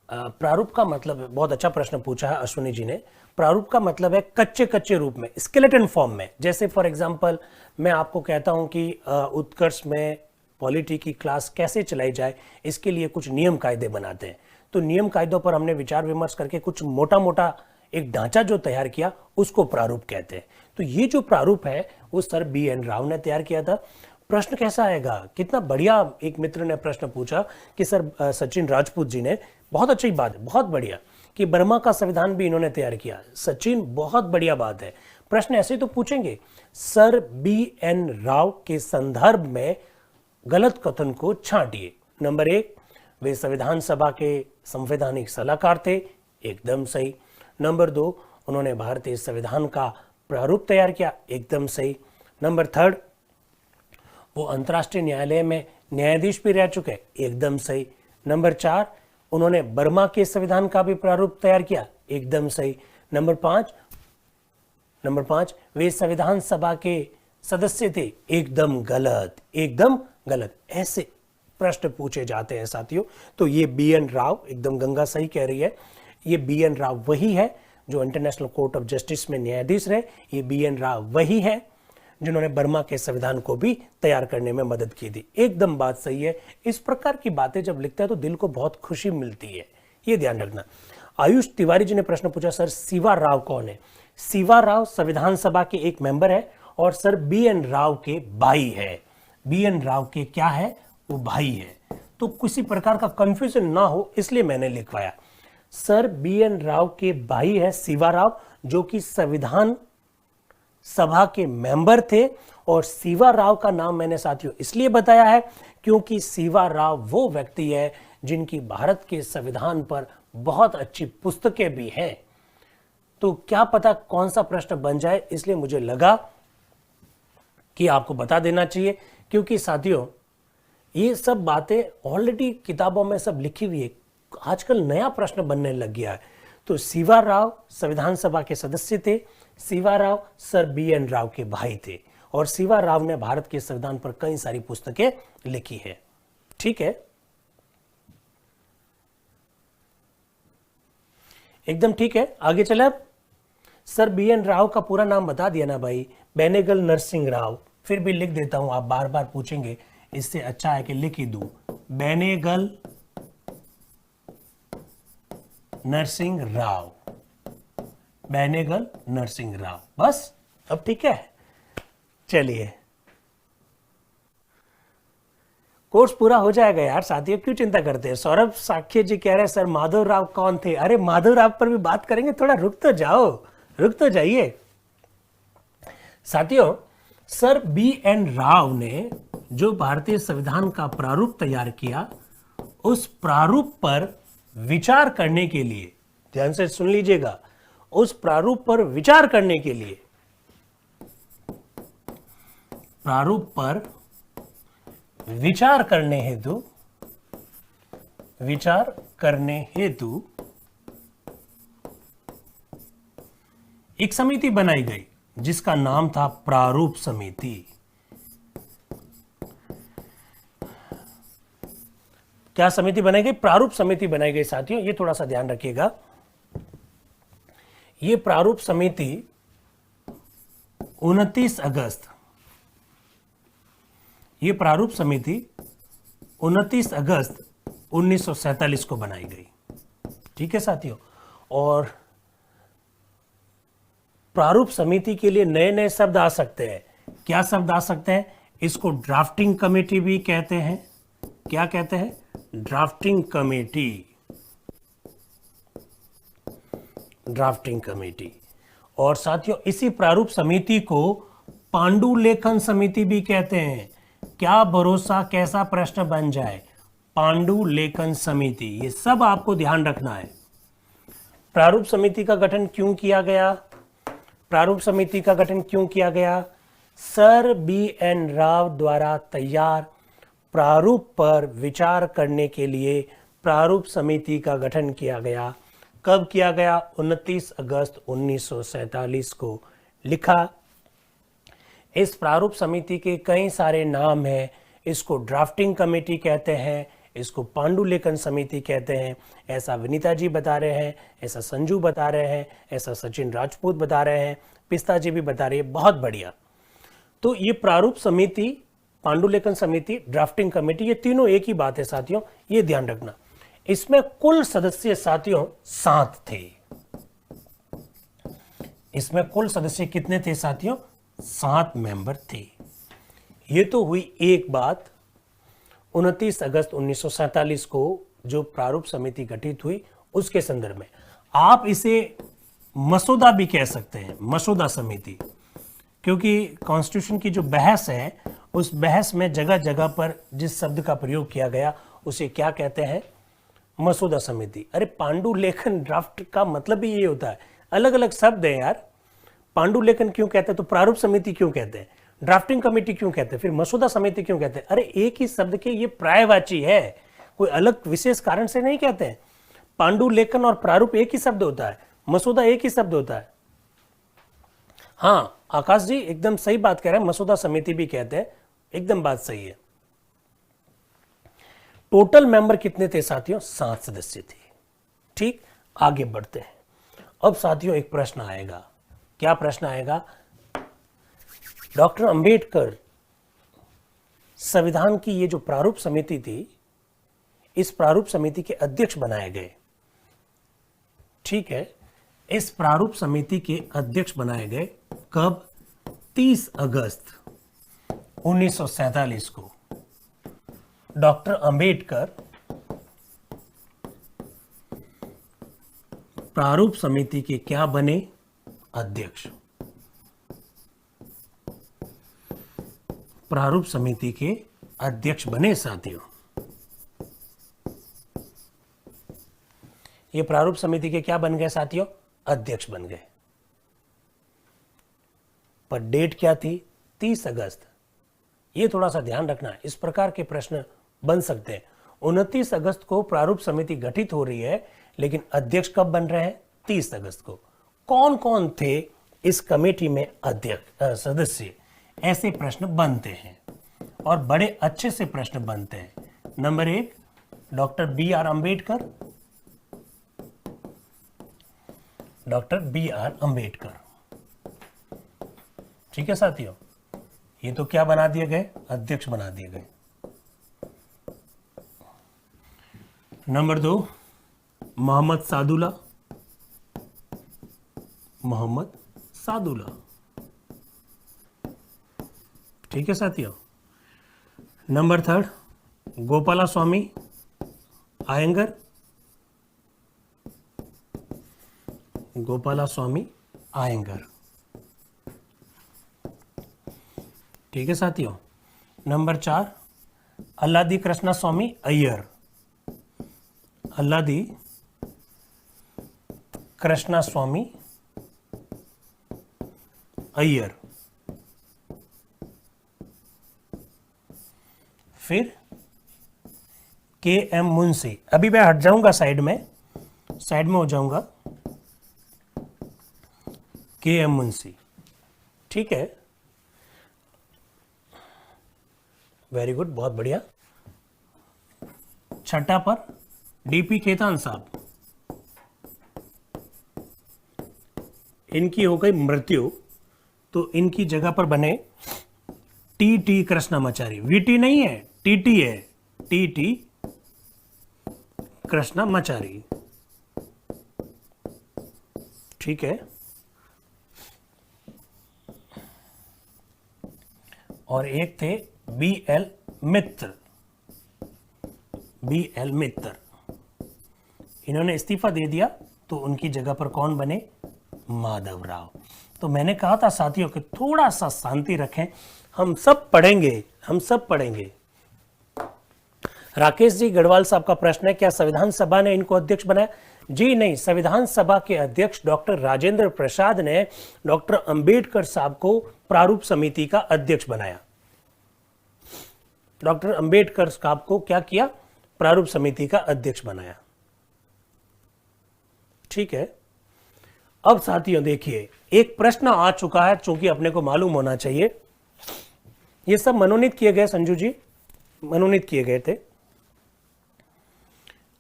प्रारूप का मतलब, बहुत अच्छा प्रश्न पूछा है अश्विनी जी ने। प्रारूप का मतलब है कच्चे रूप में, स्केलेटन फॉर्म में। जैसे फॉर एग्जांपल मैं आपको कहता हूं कि उत्कर्ष में पॉलिटी की क्लास कैसे चलाई जाए, इसके लिए कुछ नियम कायदे बनाते हैं। तो नियम कायदों पर हमने विचार विमर्श करके कुछ मोटा मोटा एक ढांचा जो तैयार किया उसको प्रारूप कहते हैं। तो ये जो प्रारूप है वो सर बी एन राव ने तैयार किया था। प्रश्न कैसा आएगा? कितना बढ़िया एक मित्र ने प्रश्न पूछा कि सर सचिन राजपूत जी ने, बहुत अच्छी बात है, बहुत बढ़िया, कि बर्मा का संविधान भी इन्होंने तैयार किया। सचिन, बहुत बढ़िया बात है। प्रश्न ऐसे तो पूछेंगे, सर बी एन राव के संदर्भ में गलत कथन को छांटिए। नंबर 1, वे संविधान सभा के संवैधानिक सलाहकार थे, एकदम सही। नंबर 2, उन्होंने भारतीय संविधान का प्रारूप तैयार किया, एकदम सही। नंबर 3, वो अंतर्राष्ट्रीय न्यायालय में न्यायाधीश भी रह चुके, एकदम सही। नंबर 4, उन्होंने बर्मा के संविधान का भी प्रारूप तैयार किया, एकदम सही। नंबर 5, वे संविधान सभा के सदस्य थे? एकदम गलत, एकदम गलत। ऐसे प्रश्न पूछे जाते हैं साथियों। तो ये BN राव, एकदम गंगा सही कह रही है, ये BN राव वही है जो इंटरनेशनल कोर्ट ऑफ जस्टिस में न्यायाधीश रहे। ये BN राव वही है जिन्होंने बर्मा के संविधान को भी तैयार करने में मदद की थी। एकदम बात सही है। इस प्रकार की बातें जब लिखता है तो दिल को बहुत खुशी मिलती है, ये ध्यान रखना। आयुष तिवारी जी ने प्रश्न पूछा, सर सीवा राव कौन है? सीवा राव संविधान सभा के एक मेंबर है और सर BN राव के भाई है। BN राव के क्या है? वो भाई है। तो किसी प्रकार का कंफ्यूजन ना हो इसलिए मैंने लिखवाया। सर BN राव के भाई है सीवा राव, जो कि संविधान सभा के मेंबर थे। और सीवा राव का नाम मैंने साथियों इसलिए बताया है क्योंकि सीवा राव वो व्यक्ति है जिनकी भारत के संविधान पर बहुत अच्छी पुस्तकें भी हैं। तो क्या पता कौन सा प्रश्न बन जाए, इसलिए मुझे लगा कि आपको बता देना चाहिए। क्योंकि साथियों ये सब बातें ऑलरेडी किताबों में सब लिखी हुई है, आजकल नया प्रश्न बनने लग गया है। तो सीवा राव संविधान सभा के सदस्य थे। सीवा राव सर BN राव के भाई थे और सीवा राव ने भारत के संविधान पर कई सारी पुस्तकें लिखी है। ठीक है, एकदम ठीक है। आगे चले अब। सर BN राव का पूरा नाम बता दिया ना भाई, बेनेगल नरसिंह राव। फिर भी लिख देता हूं, आप बार बार पूछेंगे, इससे अच्छा है कि लिख ही दूं, बेनेगल नरसिंह राव, बेनेगल नरसिंह राव। बस अब ठीक है। चलिए, कोर्स पूरा हो जाएगा यार साथियों, क्यों चिंता करते हैं। सौरभ साख्य जी कह रहे हैं सर माधव राव कौन थे? अरे माधव राव पर भी बात करेंगे, थोड़ा रुक तो जाओ, रुक तो जाइए साथियों। सर BN राव ने जो भारतीय संविधान का प्रारूप तैयार किया, उस प्रारूप पर विचार करने के लिए, ध्यान से सुन लीजिएगा, उस प्रारूप पर विचार करने के लिए, प्रारूप पर विचार करने हेतु एक समिति बनाई गई जिसका नाम था प्रारूप समिति। क्या समिति बनाई गई? प्रारूप समिति बनाई गई साथियों, ये थोड़ा सा ध्यान रखिएगा। ये प्रारूप समिति 29 अगस्त, ये प्रारूप समिति 29 अगस्त 1947 को बनाई गई। ठीक है साथियों। और प्रारूप समिति के लिए नए नए शब्द आ सकते हैं। क्या शब्द आ सकते हैं? इसको ड्राफ्टिंग कमेटी भी कहते हैं। क्या कहते हैं? Drafting committee, drafting committee. और साथियों इसी प्रारूप समिति को पांडुलेखन समिति भी कहते हैं। क्या भरोसा कैसा प्रश्न बन जाए, पांडुलेखन समिति, ये सब आपको ध्यान रखना है। प्रारूप समिति का गठन क्यों किया गया? प्रारूप समिति का गठन क्यों किया गया? सर BN राव द्वारा तैयार प्रारूप पर विचार करने के लिए प्रारूप समिति का गठन किया गया। कब किया गया? 29 अगस्त 1947 को लिखा। इस प्रारूप समिति के कई सारे नाम हैं। इसको ड्राफ्टिंग कमेटी कहते हैं, इसको पांडुलेखन समिति कहते हैं। ऐसा विनीता जी बता रहे हैं, ऐसा संजू बता रहे हैं, ऐसा सचिन राजपूत बता रहे हैं, पिस्ता जी भी बता रही है। बहुत बढ़िया। तो ये प्रारूप समिति, पांडुलेखन समिति, ड्राफ्टिंग कमेटी, ये तीनों एक ही बात है साथियों, ये ध्यान रखना। इसमें कुल सदस्य साथियों 7 थे। इसमें कुल सदस्य कितने थे साथियों? 7 मेंबर थे। ये तो हुई एक बात 29 अगस्त 1947 को जो प्रारूप समिति गठित हुई उसके संदर्भ में। आप इसे मसौदा भी कह सकते हैं, मसौदा समिति, क्योंकि कॉन्स्टिट्यूशन की जो बहस है उस बहस में जगह जगह पर जिस शब्द का प्रयोग किया गया उसे क्या कहते हैं? मसौदा समिति। अरे पांडुलेखन ड्राफ्ट का मतलब भी ये होता है, अलग अलग शब्द है यार। पांडुलेखन क्यों कहते हैं तो प्रारूप समिति क्यों कहते हैं, ड्राफ्टिंग कमेटी क्यों कहते हैं, फिर मसौदा समिति क्यों कहते हैं? अरे एक ही शब्द के ये पर्यायवाची है, कोई अलग विशेष कारण से नहीं कहते हैं। पांडुलेखन और प्रारूप एक ही शब्द होता है, मसौदा एक ही शब्द होता है। हाँ आकाश जी एकदम सही बात कह रहे हैं, मसौदा समिति भी कहते हैं, एकदम बात सही है। टोटल मेंबर कितने थे साथियों? 7 सदस्य थे। ठीक, आगे बढ़ते हैं। अब साथियों एक प्रश्न आएगा, क्या प्रश्न आएगा? डॉक्टर अंबेडकर संविधान की ये जो प्रारूप समिति थी, इस प्रारूप समिति के अध्यक्ष बनाए गए। ठीक है, इस प्रारूप समिति के अध्यक्ष बनाए गए कब? 30 अगस्त 1947 को डॉक्टर अंबेडकर प्रारूप समिति के क्या बने? अध्यक्ष। प्रारूप समिति के अध्यक्ष बने साथियों। ये प्रारूप समिति के क्या बन गए साथियों? अध्यक्ष बन गए। पर डेट क्या थी? 30 अगस्त। ये थोड़ा सा ध्यान रखना, इस प्रकार के प्रश्न बन सकते हैं। 29 अगस्त को प्रारूप समिति गठित हो रही है, लेकिन अध्यक्ष कब बन रहे हैं? 30 अगस्त को। कौन कौन थे इस कमेटी में अध्यक्ष सदस्य? ऐसे प्रश्न बनते हैं और बड़े अच्छे से प्रश्न बनते हैं। Number 1 doctor B R Ambedkar. Doctor B R Ambedkar. ठीक है साथियों, ये तो क्या बना दिए गए? अध्यक्ष बना दिए गए। नंबर 2 मोहम्मद सादुल्ला। मोहम्मद सादुल्ला। ठीक है साथियों। नंबर 3 गोपाला स्वामी आयंगर। गोपाला स्वामी आयंगर। ठीक है साथियों। नंबर 4 अल्लादी कृष्णा स्वामी अय्यर। अल्लादी कृष्णा स्वामी अय्यर। फिर के एम मुंशी। अभी मैं हट जाऊंगा साइड में हो जाऊंगा। के एम मुंशी। ठीक है, वेरी गुड, बहुत बढ़िया। छठा पर डीपी खेतान साहब। इनकी हो गई मृत्यु, तो इनकी जगह पर बने टी कृष्णामाचारी। वीटी नहीं है, टीटी है। टी कृष्णामाचारी। ठीक है। और एक थे बी एल मित्र। बी एल मित्र, इन्होंने इस्तीफा दे दिया, तो उनकी जगह पर कौन बने? माधव राव। तो मैंने कहा था साथियों कि थोड़ा सा शांति रखें, हम सब पढ़ेंगे। राकेश जी गढ़वाल साहब का प्रश्न है, क्या संविधान सभा ने इनको अध्यक्ष बनाया? जी नहीं, संविधान सभा के अध्यक्ष डॉक्टर राजेंद्र प्रसाद ने डॉक्टर अंबेडकर साहब को प्रारूप समिति का अध्यक्ष बनाया। डॉक्टर अंबेडकर साहब को क्या किया? प्रारूप समिति का अध्यक्ष बनाया। ठीक है। अब साथियों देखिए, एक प्रश्न आ चुका है, चूंकि अपने को मालूम होना चाहिए। ये सब मनोनीत किए गए, संजू जी मनोनीत किए गए थे।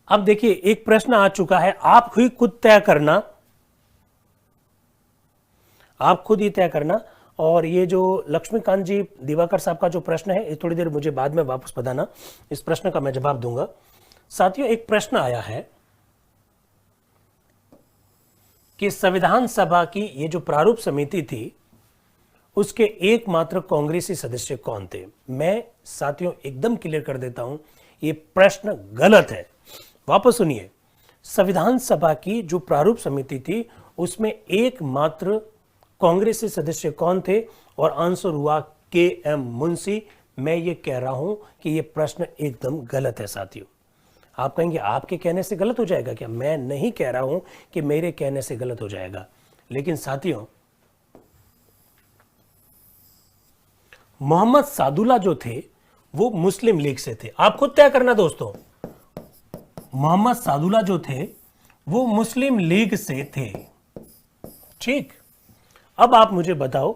अब देखिए एक प्रश्न आ चुका है, आप ही खुद तय करना, आप खुद ही तय करना। और ये जो लक्ष्मीकांत जी दिवाकर साहब का जो प्रश्न है, ये थोड़ी देर मुझे बाद में वापस बताना, इस प्रश्न का मैं जवाब दूंगा। साथियों एक प्रश्न आया है कि संविधान सभा की ये जो प्रारूप समिति थी, उसके एकमात्र कांग्रेसी सदस्य कौन थे? मैं साथियों एकदम क्लियर कर देता हूं, ये प्रश्न गलत है। वापस सुनिए, संविधान सभा की जो प्रारूप समिति थी, उसमें एकमात्र कांग्रेसी सदस्य कौन थे? और आंसर हुआ के एम मुंशी। मैं ये कह रहा हूं कि ये प्रश्न एकदम गलत है साथियों। आप कहेंगे आपके कहने से गलत हो जाएगा क्या? मैं नहीं कह रहा हूं कि मेरे कहने से गलत हो जाएगा, लेकिन साथियों मोहम्मद सादुल्ला जो थे वो मुस्लिम लीग से थे। आप खुद तय करना दोस्तों। मोहम्मद सादुल्ला जो थे वो मुस्लिम लीग से थे। ठीक। अब आप मुझे बताओ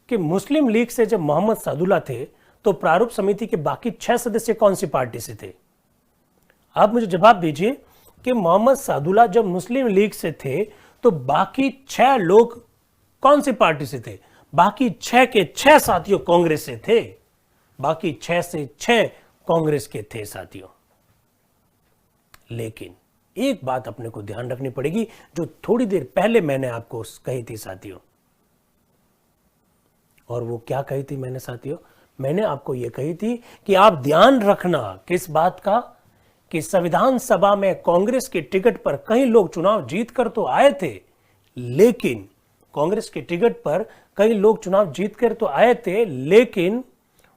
कि मुस्लिम लीग से जब मोहम्मद सादुल्ला थे तो प्रारूप समिति के बाकी 6 सदस्य कौन सी पार्टी से थे? आप मुझे जवाब दीजिए कि मोहम्मद सादुल्ला जब मुस्लिम लीग से थे तो बाकी 6 लोग कौन सी पार्टी से थे? बाकी 6 के 6 साथियों कांग्रेस से थे। बाकी 6 से 6 कांग्रेस के थे साथियों। लेकिन एक बात अपने को ध्यान रखनी पड़ेगी जो थोड़ी देर पहले मैंने आपको कही थी साथियों। और वो क्या कही थी मैंने साथियों? मैंने आपको यह कही थी कि आप ध्यान रखना किस बात का, कि संविधान सभा में कांग्रेस के टिकट पर कई लोग चुनाव जीत कर तो आए थे, लेकिन कांग्रेस के टिकट पर कई लोग चुनाव जीत कर तो आए थे, लेकिन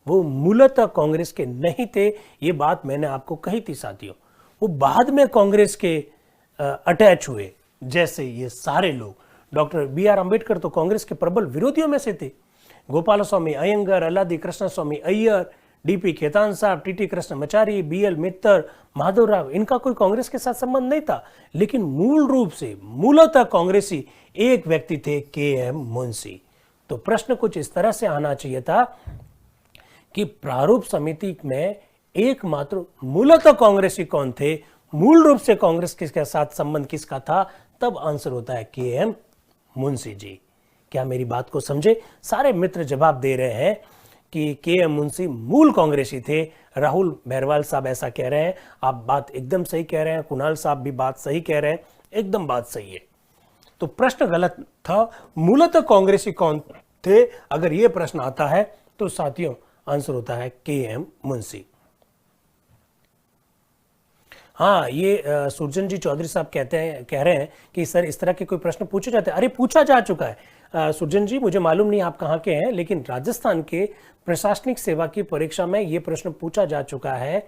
वो मूलतः कांग्रेस के नहीं थे। ये बात मैंने आपको कही थी साथियों। वो बाद में कांग्रेस के अटैच हुए। जैसे ये सारे लोग, डॉक्टर BR अम्बेडकर तो कांग्रेस के प्रबल विरोधियों में से थे। गोपाल स्वामी अयंगर, अल्लादी कृष्ण स्वामी अय्यर, DP खेतान साहब, TT कृष्णमाचारी, BL मित्तर, माधवराव, इनका कोई कांग्रेस के साथ संबंध नहीं था। लेकिन मूल रूप से मूलतः कांग्रेसी एक व्यक्ति थे, KM मुंशी। तो प्रश्न कुछ इस तरह से आना चाहिए था कि प्रारूप समिति में एकमात्र मूलतः कांग्रेसी कौन थे, मूल रूप से कांग्रेस के साथ संबंध किसका था? तब आंसर होता है KM मुंशी जी। क्या मेरी बात को समझे? सारे मित्र जवाब दे रहे हैं कि KM मुंशी मूल कांग्रेसी थे। राहुल भैरवाल साहब ऐसा कह रहे हैं। आप बात एकदम सही कह रहे हैं। कुणाल साहब भी बात सही कह रहे हैं, एकदम बात सही है। तो प्रश्न गलत था। मूलतः कांग्रेसी कौन थे? अगर यह प्रश्न आता है तो साथियों आंसर होता है KM मुंशी। हाँ, ये सुरजन जी चौधरी साहब कह रहे हैं कि सर इस तरह के कोई प्रश्न पूछे जाते हैं। अरे पूछा जा चुका है सुरजन जी, मुझे मालूम नहीं आप कहाँ के हैं, लेकिन राजस्थान के प्रशासनिक सेवा की परीक्षा में ये प्रश्न पूछा जा चुका है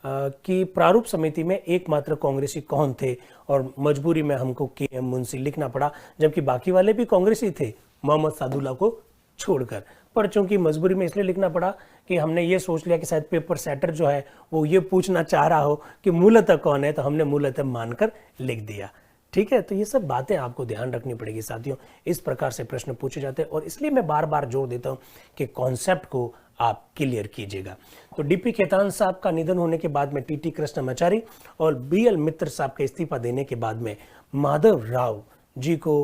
कि प्रारूप समिति में एकमात्र कांग्रेसी कौन थे, और मजबूरी में हमको KM मुंशी लिखना पड़ा, जबकि बाकी वाले भी कांग्रेसी थे मोहम्मद सादुल्ला को छोड़कर। पर चूंकि मजबूरी में इसलिए लिखना पड़ा कि हमने ये सोच लिया कि शायद पेपर सेटर जो है वो ये पूछना चाह रहा हो कि मूलतः कौन है, तो हमने मूलतः मानकर लिख दिया। ठीक है, तो ये सब बातें आपको ध्यान रखनी पड़ेगी साथियों। इस प्रकार से प्रश्न पूछे जाते हैं और इसलिए मैं बार बार जोर देता हूं कि कॉन्सेप्ट को आप क्लियर कीजिएगा। तो DP खेतान साहब का निधन होने के बाद में TT कृष्णमाचारी और BL मित्तर साहब का इस्तीफा देने के बाद में माधव राव जी को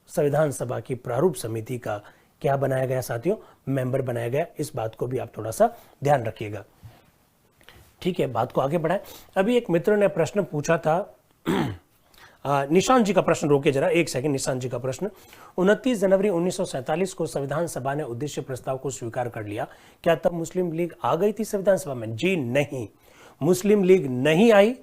संविधान सभा की प्रारूप समिति का क्या बनाया गया साथियों? मेंबर बनाया गया। इस बात को भी आप थोड़ा सा ध्यान रखिएगा। ठीक है, बात को आगे बढ़ाएं। अभी एक मित्र ने प्रश्न पूछा था, निशांत जी का प्रश्न रोके जरा एक सेकंड। निशांत जी का प्रश्न, 29 जनवरी 1947 को संविधान सभा ने उद्देश्य प्रस्ताव को स्वीकार कर लिया, क्या तब मुस्लिम लीग आ गई थी संविधान सभा में? जी नहीं, मुस्लिम लीग नहीं आई,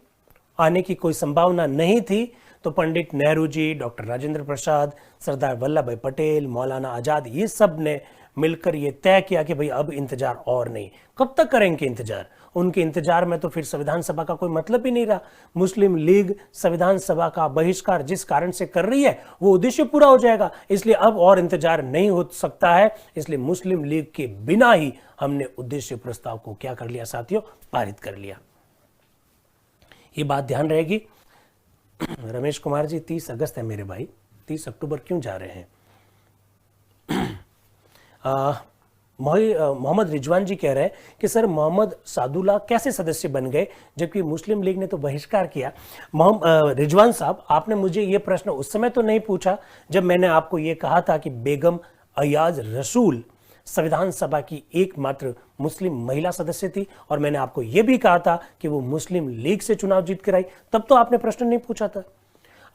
आने की कोई संभावना नहीं थी। तो पंडित नेहरू जी, डॉक्टर राजेंद्र प्रसाद, सरदार वल्लभ भाई पटेल, मौलाना आजाद, ये सब ने मिलकर ये तय किया कि भाई अब इंतजार और नहीं। कब तक करेंगे इंतजार? उनके इंतजार में तो फिर संविधान सभा का कोई मतलब ही नहीं रहा। मुस्लिम लीग संविधान सभा का बहिष्कार जिस कारण से कर रही है वो उद्देश्य पूरा हो जाएगा, इसलिए अब और इंतजार नहीं हो सकता है। इसलिए मुस्लिम लीग के बिना ही हमने उद्देश्य प्रस्ताव को क्या कर लिया साथियों? पारित कर लिया। ये बात ध्यान रहेगी। रमेश कुमार जी, 30 अगस्त है मेरे भाई, 30 अक्टूबर क्यों जा रहे हैं? मोहम्मद रिजवान जी कह रहे हैं कि सर मोहम्मद सादुल्ला कैसे सदस्य बन गए जबकि मुस्लिम लीग ने तो बहिष्कार किया। रिजवान साहब, आपने मुझे ये प्रश्न उस समय तो नहीं पूछा जब मैंने आपको ये कहा था कि बेगम अयाज रसूल संविधान सभा की एकमात्र मुस्लिम महिला सदस्य थी, और मैंने आपको यह भी कहा था कि वो मुस्लिम लीग से चुनाव जीत कर आई, तब तो आपने प्रश्न नहीं पूछा था।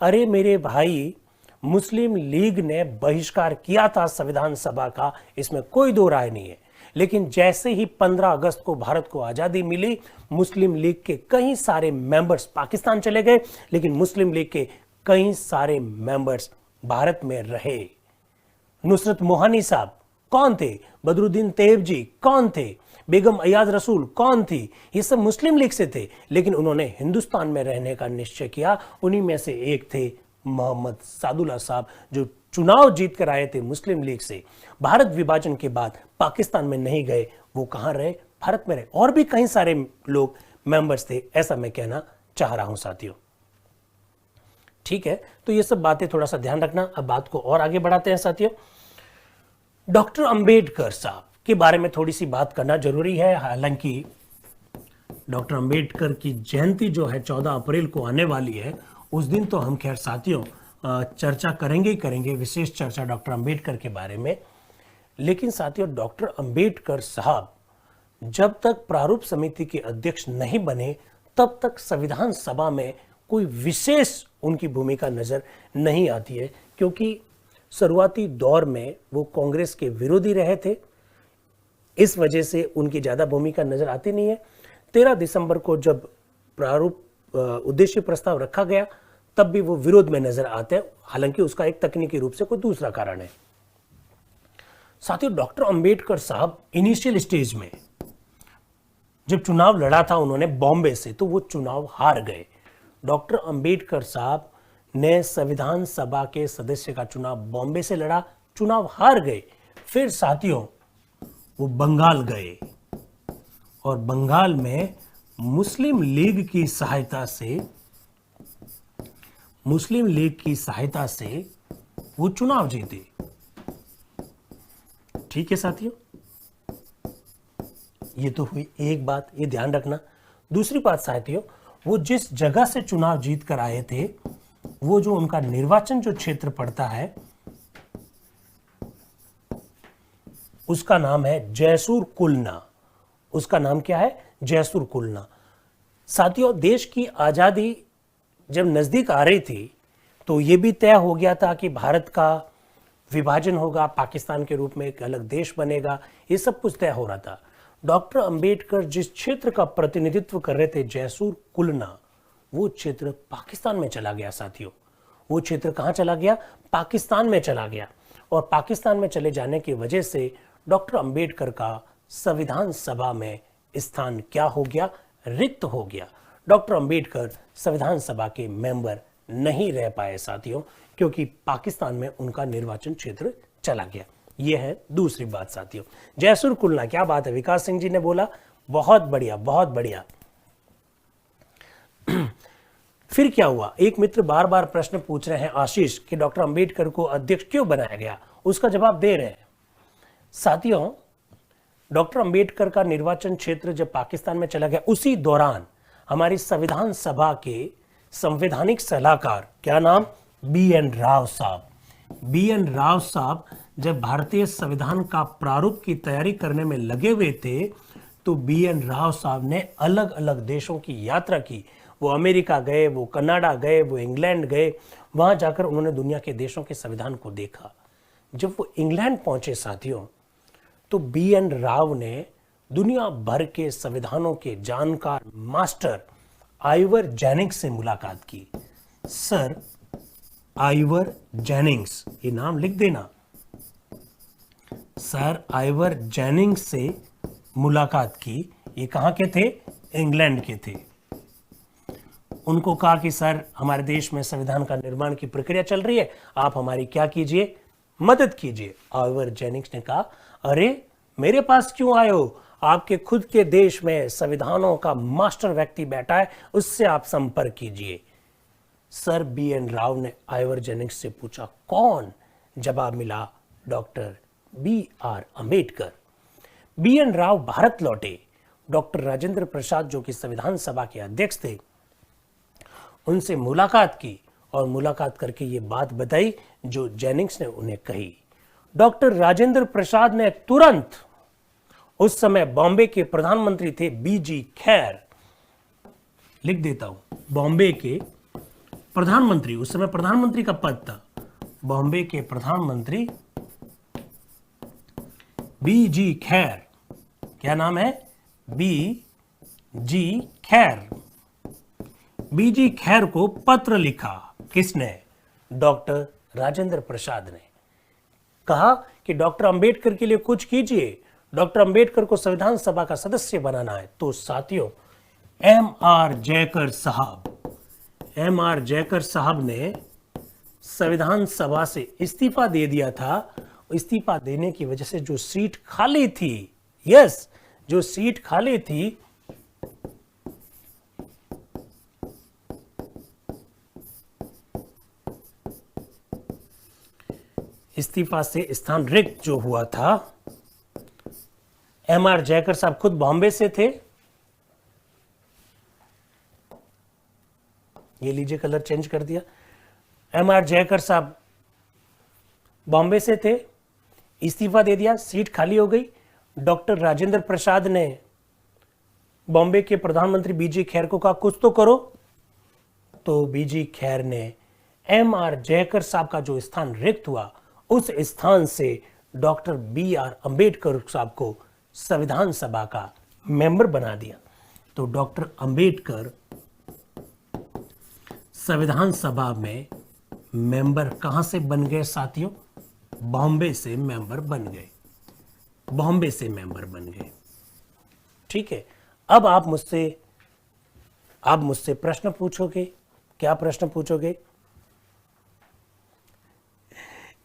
अरे मेरे भाई, मुस्लिम लीग ने बहिष्कार किया था संविधान सभा का, इसमें कोई दो राय नहीं है। लेकिन जैसे ही 15 अगस्त को भारत को आजादी मिली, मुस्लिम लीग के कई सारे मेंबर्स पाकिस्तान चले गए, लेकिन मुस्लिम लीग के कई सारे मेंबर्स भारत में रहे। नुसरत मोहानी साहब कौन थे? बदरुद्दीन तैयब जी कौन थे? बेगम अयाज रसूल कौन थी? ये सब मुस्लिम लीग से थे, लेकिन उन्होंने हिंदुस्तान में रहने का निश्चय किया। उन्हीं में से एक थे मोहम्मद सादुल्ला साहब, जो चुनाव जीत कर आए थे मुस्लिम लीग से। भारत विभाजन के बाद पाकिस्तान में नहीं गए, वो कहां रहे? भारत में रहे। और भी कई सारे लोग मेंबर्स थे, ऐसा मैं कहना चाह रहा हूं साथियों। ठीक है, तो ये सब बातें थोड़ा सा ध्यान रखना। अब बात को और आगे बढ़ाते हैं साथियों। डॉक्टर अंबेडकर साहब के बारे में थोड़ी सी बात करना जरूरी है। हालांकि डॉक्टर अंबेडकर की जयंती जो है 14 अप्रैल को आने वाली है, उस दिन तो हम खैर साथियों चर्चा करेंगे ही करेंगे, विशेष चर्चा डॉक्टर अंबेडकर के बारे में। लेकिन साथियों, डॉक्टर अंबेडकर साहब जब तक प्रारूप समिति के अध्यक्ष नहीं बने तब तक संविधान सभा में कोई विशेष उनकी भूमिका नजर नहीं आती है, क्योंकि शुरुआती दौर में वो कांग्रेस के विरोधी रहे थे। इस वजह से उनकी ज्यादा भूमिका नजर आती नहीं है। 13 दिसंबर को जब प्रारूप उद्देश्य प्रस्ताव रखा गया तब भी वो विरोध में नजर आते हैं, हालांकि उसका एक तकनीकी रूप से कोई दूसरा कारण है। साथियों, डॉक्टर अंबेडकर साहब इनिशियल स्टेज में जब चुनाव लड़ा था उन्होंने बॉम्बे से, तो वो चुनाव हार गए। डॉक्टर अंबेडकर साहब ने संविधान सभा के सदस्य का चुनाव बॉम्बे से लड़ा, चुनाव हार गए। फिर साथियों वो बंगाल गए और बंगाल में मुस्लिम लीग की सहायता से वो चुनाव जीते। ठीक है साथियों, ये तो हुई एक बात, ये ध्यान रखना। दूसरी बात साथियों, वो जिस जगह से चुनाव जीत कर आए थे, वो जो उनका निर्वाचन जो क्षेत्र पड़ता है उसका नाम है जैसूर कुलना। उसका नाम क्या है? जैसूर कुलना। साथियों, देश की आजादी जब नजदीक आ रही थी तो ये भी तय हो गया था कि भारत का विभाजन होगा, पाकिस्तान के रूप में एक अलग देश बनेगा, ये सब कुछ तय हो रहा था। डॉक्टर अंबेडकर जिस क्षेत्र का प्रतिनिधित्व कर रहे थे, जैसूर कुलना, वो क्षेत्र पाकिस्तान में चला गया साथियों। वो क्षेत्र कहां चला गया? पाकिस्तान में चला गया। और पाकिस्तान में चले जाने की वजह से डॉक्टर अंबेडकर का संविधान सभा में स्थान क्या हो गया? रिक्त हो गया। डॉक्टर अंबेडकर संविधान सभा के मेंबर नहीं रह पाए साथियों, क्योंकि पाकिस्तान में उनका निर्वाचन क्षेत्र चला गया। यह है दूसरी बात साथियों। जैसूर कुलना, क्या बात है, विकास सिंह जी ने बोला, बहुत बढ़िया बहुत बढ़िया। फिर क्या हुआ? एक मित्र बार बार प्रश्न पूछ रहे हैं, आशीष, कि डॉक्टर अंबेडकर को अध्यक्ष क्यों बनाया गया? उसका जवाब दे रहे हैं साथियों। डॉक्टर अंबेडकर का निर्वाचन क्षेत्र जब पाकिस्तान में चला गया, उसी दौरान हमारी संविधान सभा के संवैधानिक सलाहकार, क्या नाम? बी.एन. राव साहब। बी.एन. राव साहब जब भारतीय संविधान का प्रारूप की तैयारी करने में लगे हुए थे, तो बी.एन. राव साहब ने अलग अलग देशों की यात्रा की। वो अमेरिका गए, वो कनाडा गए, वो इंग्लैंड गए। वहां जाकर उन्होंने दुनिया के देशों के संविधान को देखा। जब वो इंग्लैंड पहुंचे साथियों, तो बी.एन. राव ने दुनिया भर के संविधानों के जानकार मास्टर आइवर जेनिंग्स से मुलाकात की। सर आइवर जेनिंग्स, ये नाम लिख देना। सर आइवर जेनिंग्स से मुलाकात की। ये कहां के थे? इंग्लैंड के थे। उनको कहा कि सर, हमारे देश में संविधान का निर्माण की प्रक्रिया चल रही है, आप हमारी क्या कीजिए? मदद कीजिए। आइवर जेनिंग्स ने कहा, अरे मेरे पास क्यों आए हो? आपके खुद के देश में संविधानों का मास्टर व्यक्ति बैठा है, उससे आप संपर्क कीजिए। Sir BN. राव ने आइवर जेनिंग्स से पूछा, कौन? जवाब मिला, doctor B R. Ambedkar. B N. Rao Bharat लौटे। डॉक्टर राजेंद्र प्रसाद, जो कि संविधान सभा के अध्यक्ष थे, उनसे मुलाकात की और मुलाकात करके ये बात बताई जो जेनिंग्स ने उन्हें कही। डॉक्टर राजेंद्र प्रसाद ने तुरंत, उस समय बॉम्बे के प्रधानमंत्री थे बी.जी. खैर, लिख देता हूं, बॉम्बे के प्रधानमंत्री, उस समय प्रधानमंत्री का पद था, बॉम्बे के प्रधानमंत्री बी.जी. खैर, क्या नाम है? बी.जी. खैर। बी.जी. खैर को पत्र लिखा। किसने? डॉक्टर राजेंद्र प्रसाद ने। कहा कि डॉक्टर अंबेडकर के लिए कुछ कीजिए, डॉक्टर अंबेडकर को संविधान सभा का सदस्य बनाना है। तो साथियों, एम.आर. जयकर साहब ने संविधान सभा से इस्तीफा दे दिया था। इस्तीफा देने की वजह से जो सीट खाली थी, जो सीट खाली थी, इस्तीफा से स्थान रिक्त जो हुआ था, एम.आर. जयकर साहब खुद बॉम्बे से थे, ये लीजिए कलर चेंज कर दिया, एम.आर. जयकर साहब बॉम्बे से थे, इस्तीफा दे दिया, सीट खाली हो गई। डॉक्टर राजेंद्र प्रसाद ने बॉम्बे के प्रधानमंत्री बीजी खैर को कहा कुछ तो करो, तो बीजी खैर ने एम.आर. जयकर साहब का जो स्थान रिक्त हुआ, उस स्थान से डॉक्टर बी.आर. अंबेडकर साहब को संविधान सभा का मेंबर बना दिया। तो डॉक्टर अंबेडकर संविधान सभा में मेंबर कहां से बन गए साथियों? बॉम्बे से मेंबर बन गए, बॉम्बे से मेंबर बन गए। ठीक है, अब आप मुझसे प्रश्न पूछोगे। क्या प्रश्न पूछोगे?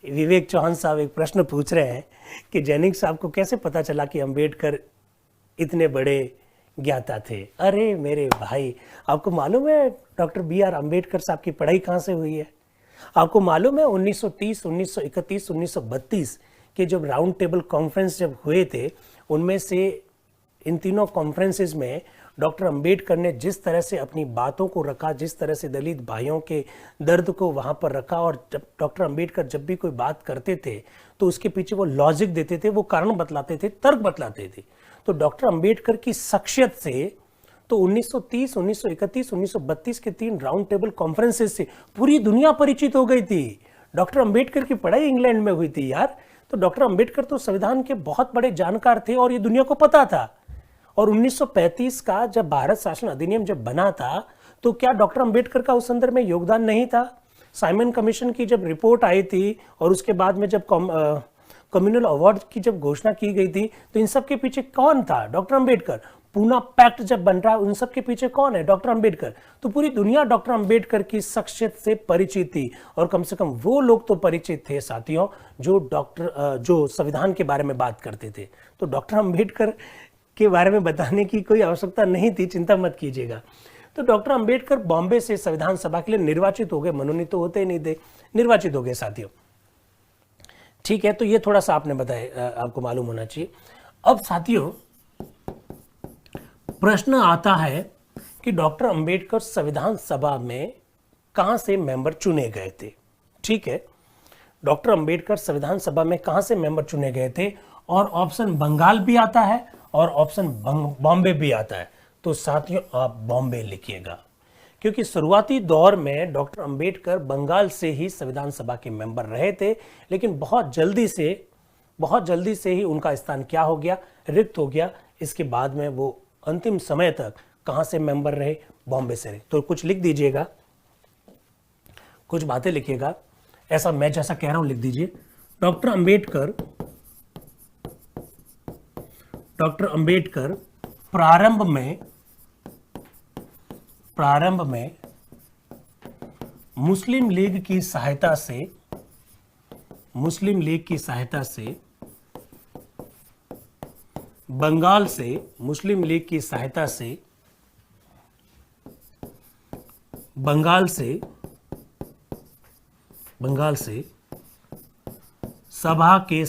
विवेक चौहान साहब एक प्रश्न पूछ रहे हैं कि जैनिक साहब को कैसे पता चला कि अंबेडकर इतने बड़े ज्ञाता थे। अरे मेरे भाई, आपको मालूम है डॉक्टर बी.आर. अंबेडकर साहब की पढ़ाई कहाँ से हुई है? आपको मालूम है 1930, 1931, 1932 के जब राउंड टेबल कॉन्फ्रेंस जब हुए थे, उनमें से इन तीनों कॉन्फ्रेंसेस में डॉक्टर अंबेडकर ने जिस तरह से अपनी बातों को रखा, जिस तरह से दलित भाइयों के दर्द को वहाँ पर रखा, और जब डॉक्टर अंबेडकर जब भी कोई बात करते थे तो उसके पीछे वो लॉजिक देते थे, वो कारण बतलाते थे, तर्क बतलाते थे। तो डॉक्टर अंबेडकर की शख्सियत से तो 1930, 1931, 1932 के 3 राउंड टेबल कॉन्फ्रेंसेस से पूरी दुनिया परिचित हो गई थी। डॉक्टर अंबेडकर की पढ़ाई इंग्लैंड में हुई थी यार। तो डॉक्टर अंबेडकर तो संविधान के बहुत बड़े जानकार थे और ये दुनिया को पता था। और 1935 का जब भारत शासन अधिनियम जब बना था, तो क्या डॉक्टर अंबेडकर का उस संदर्भ में योगदान नहीं था? साइमन कमीशन की जब रिपोर्ट आई थी और उसके बाद में जब कम्युनल अवार्ड की जब घोषणा की गई थी, तो इन सब के पीछे कौन था? डॉक्टर अंबेडकर। पूना पैक्ट जब बन रहा है, उन सब के पीछे कौन है? डॉक्टर अंबेडकर। तो पूरी दुनिया डॉक्टर अंबेडकर की शख्सियत से परिचित थी, और कम से कम वो लोग तो परिचित थे साथियों जो संविधान के बारे में बात करते थे। तो डॉक्टर अंबेडकर के बारे में बताने की कोई आवश्यकता नहीं थी, चिंता मत कीजिएगा। तो डॉक्टर अंबेडकर बॉम्बे से संविधान सभा के लिए निर्वाचित हो गए, मनोनीत तो होते ही नहीं थे, निर्वाचित हो गए साथियों। ठीक है, तो ये थोड़ा सा आपने बताया, आपको मालूम होना चाहिए। अब साथियों प्रश्न आता है कि डॉक्टर अंबेडकर संविधान सभा में कहां से मेंबर चुने गए थे? ठीक है, डॉक्टर अंबेडकर संविधान सभा में कहां से मेंबर चुने गए थे? और ऑप्शन बंगाल भी आता है और ऑप्शन बॉम्बे भी आता है। तो साथियों आप बॉम्बे लिखिएगा, क्योंकि शुरुआती दौर में डॉक्टर अंबेडकर बंगाल से ही संविधान सभा के मेंबर रहे थे, लेकिन बहुत जल्दी से ही उनका स्थान क्या हो गया? रिक्त हो गया। इसके बाद में वो अंतिम समय तक कहां से मेंबर रहे? बॉम्बे से रहे। तो कुछ लिख दीजिएगा, कुछ बातें लिखिएगा, ऐसा मैं जैसा कह रहा हूं लिख दीजिए। डॉक्टर अंबेडकर प्रारंभ में मुस्लिम लीग की सहायता से बंगाल से सभा के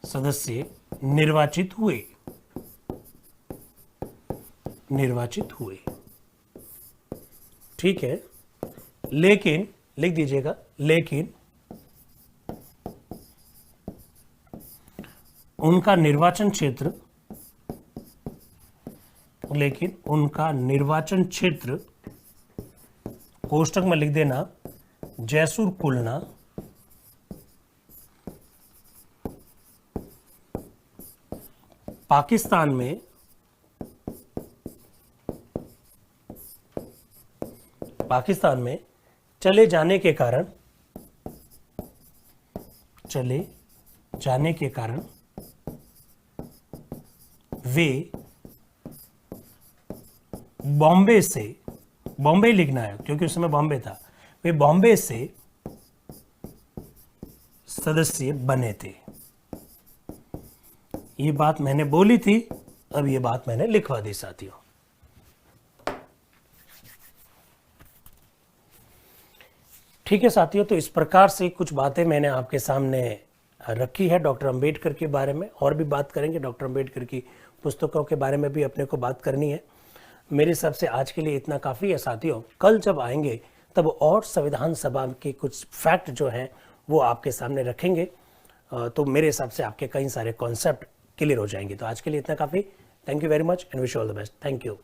सदस्य निर्वाचित हुए। ठीक है, लेकिन लिख दीजिएगा, लेकिन उनका निर्वाचन क्षेत्र कोष्टक में लिख देना, जैसुर कुलना, पाकिस्तान में चले जाने के कारण वे बॉम्बे लिखना है क्योंकि उस समय बॉम्बे था, वे बॉम्बे से सदस्य बने थे। ये बात मैंने बोली थी, अब ये बात मैंने लिखवा दी साथियों। ठीक है साथियों, तो इस प्रकार से कुछ बातें मैंने आपके सामने रखी है डॉक्टर अंबेडकर के बारे में। और भी बात करेंगे, डॉक्टर अंबेडकर की पुस्तकों के बारे में भी अपने को बात करनी है। मेरे हिसाब से आज के लिए इतना काफ़ी है साथियों। कल जब आएंगे तब और संविधान सभा के कुछ फैक्ट जो हैं वो आपके सामने रखेंगे, तो मेरे हिसाब से आपके कई सारे कॉन्सेप्ट क्लियर हो जाएंगे। तो आज के लिए इतना काफ़ी। Thank you very much and wish all the best. Thank you.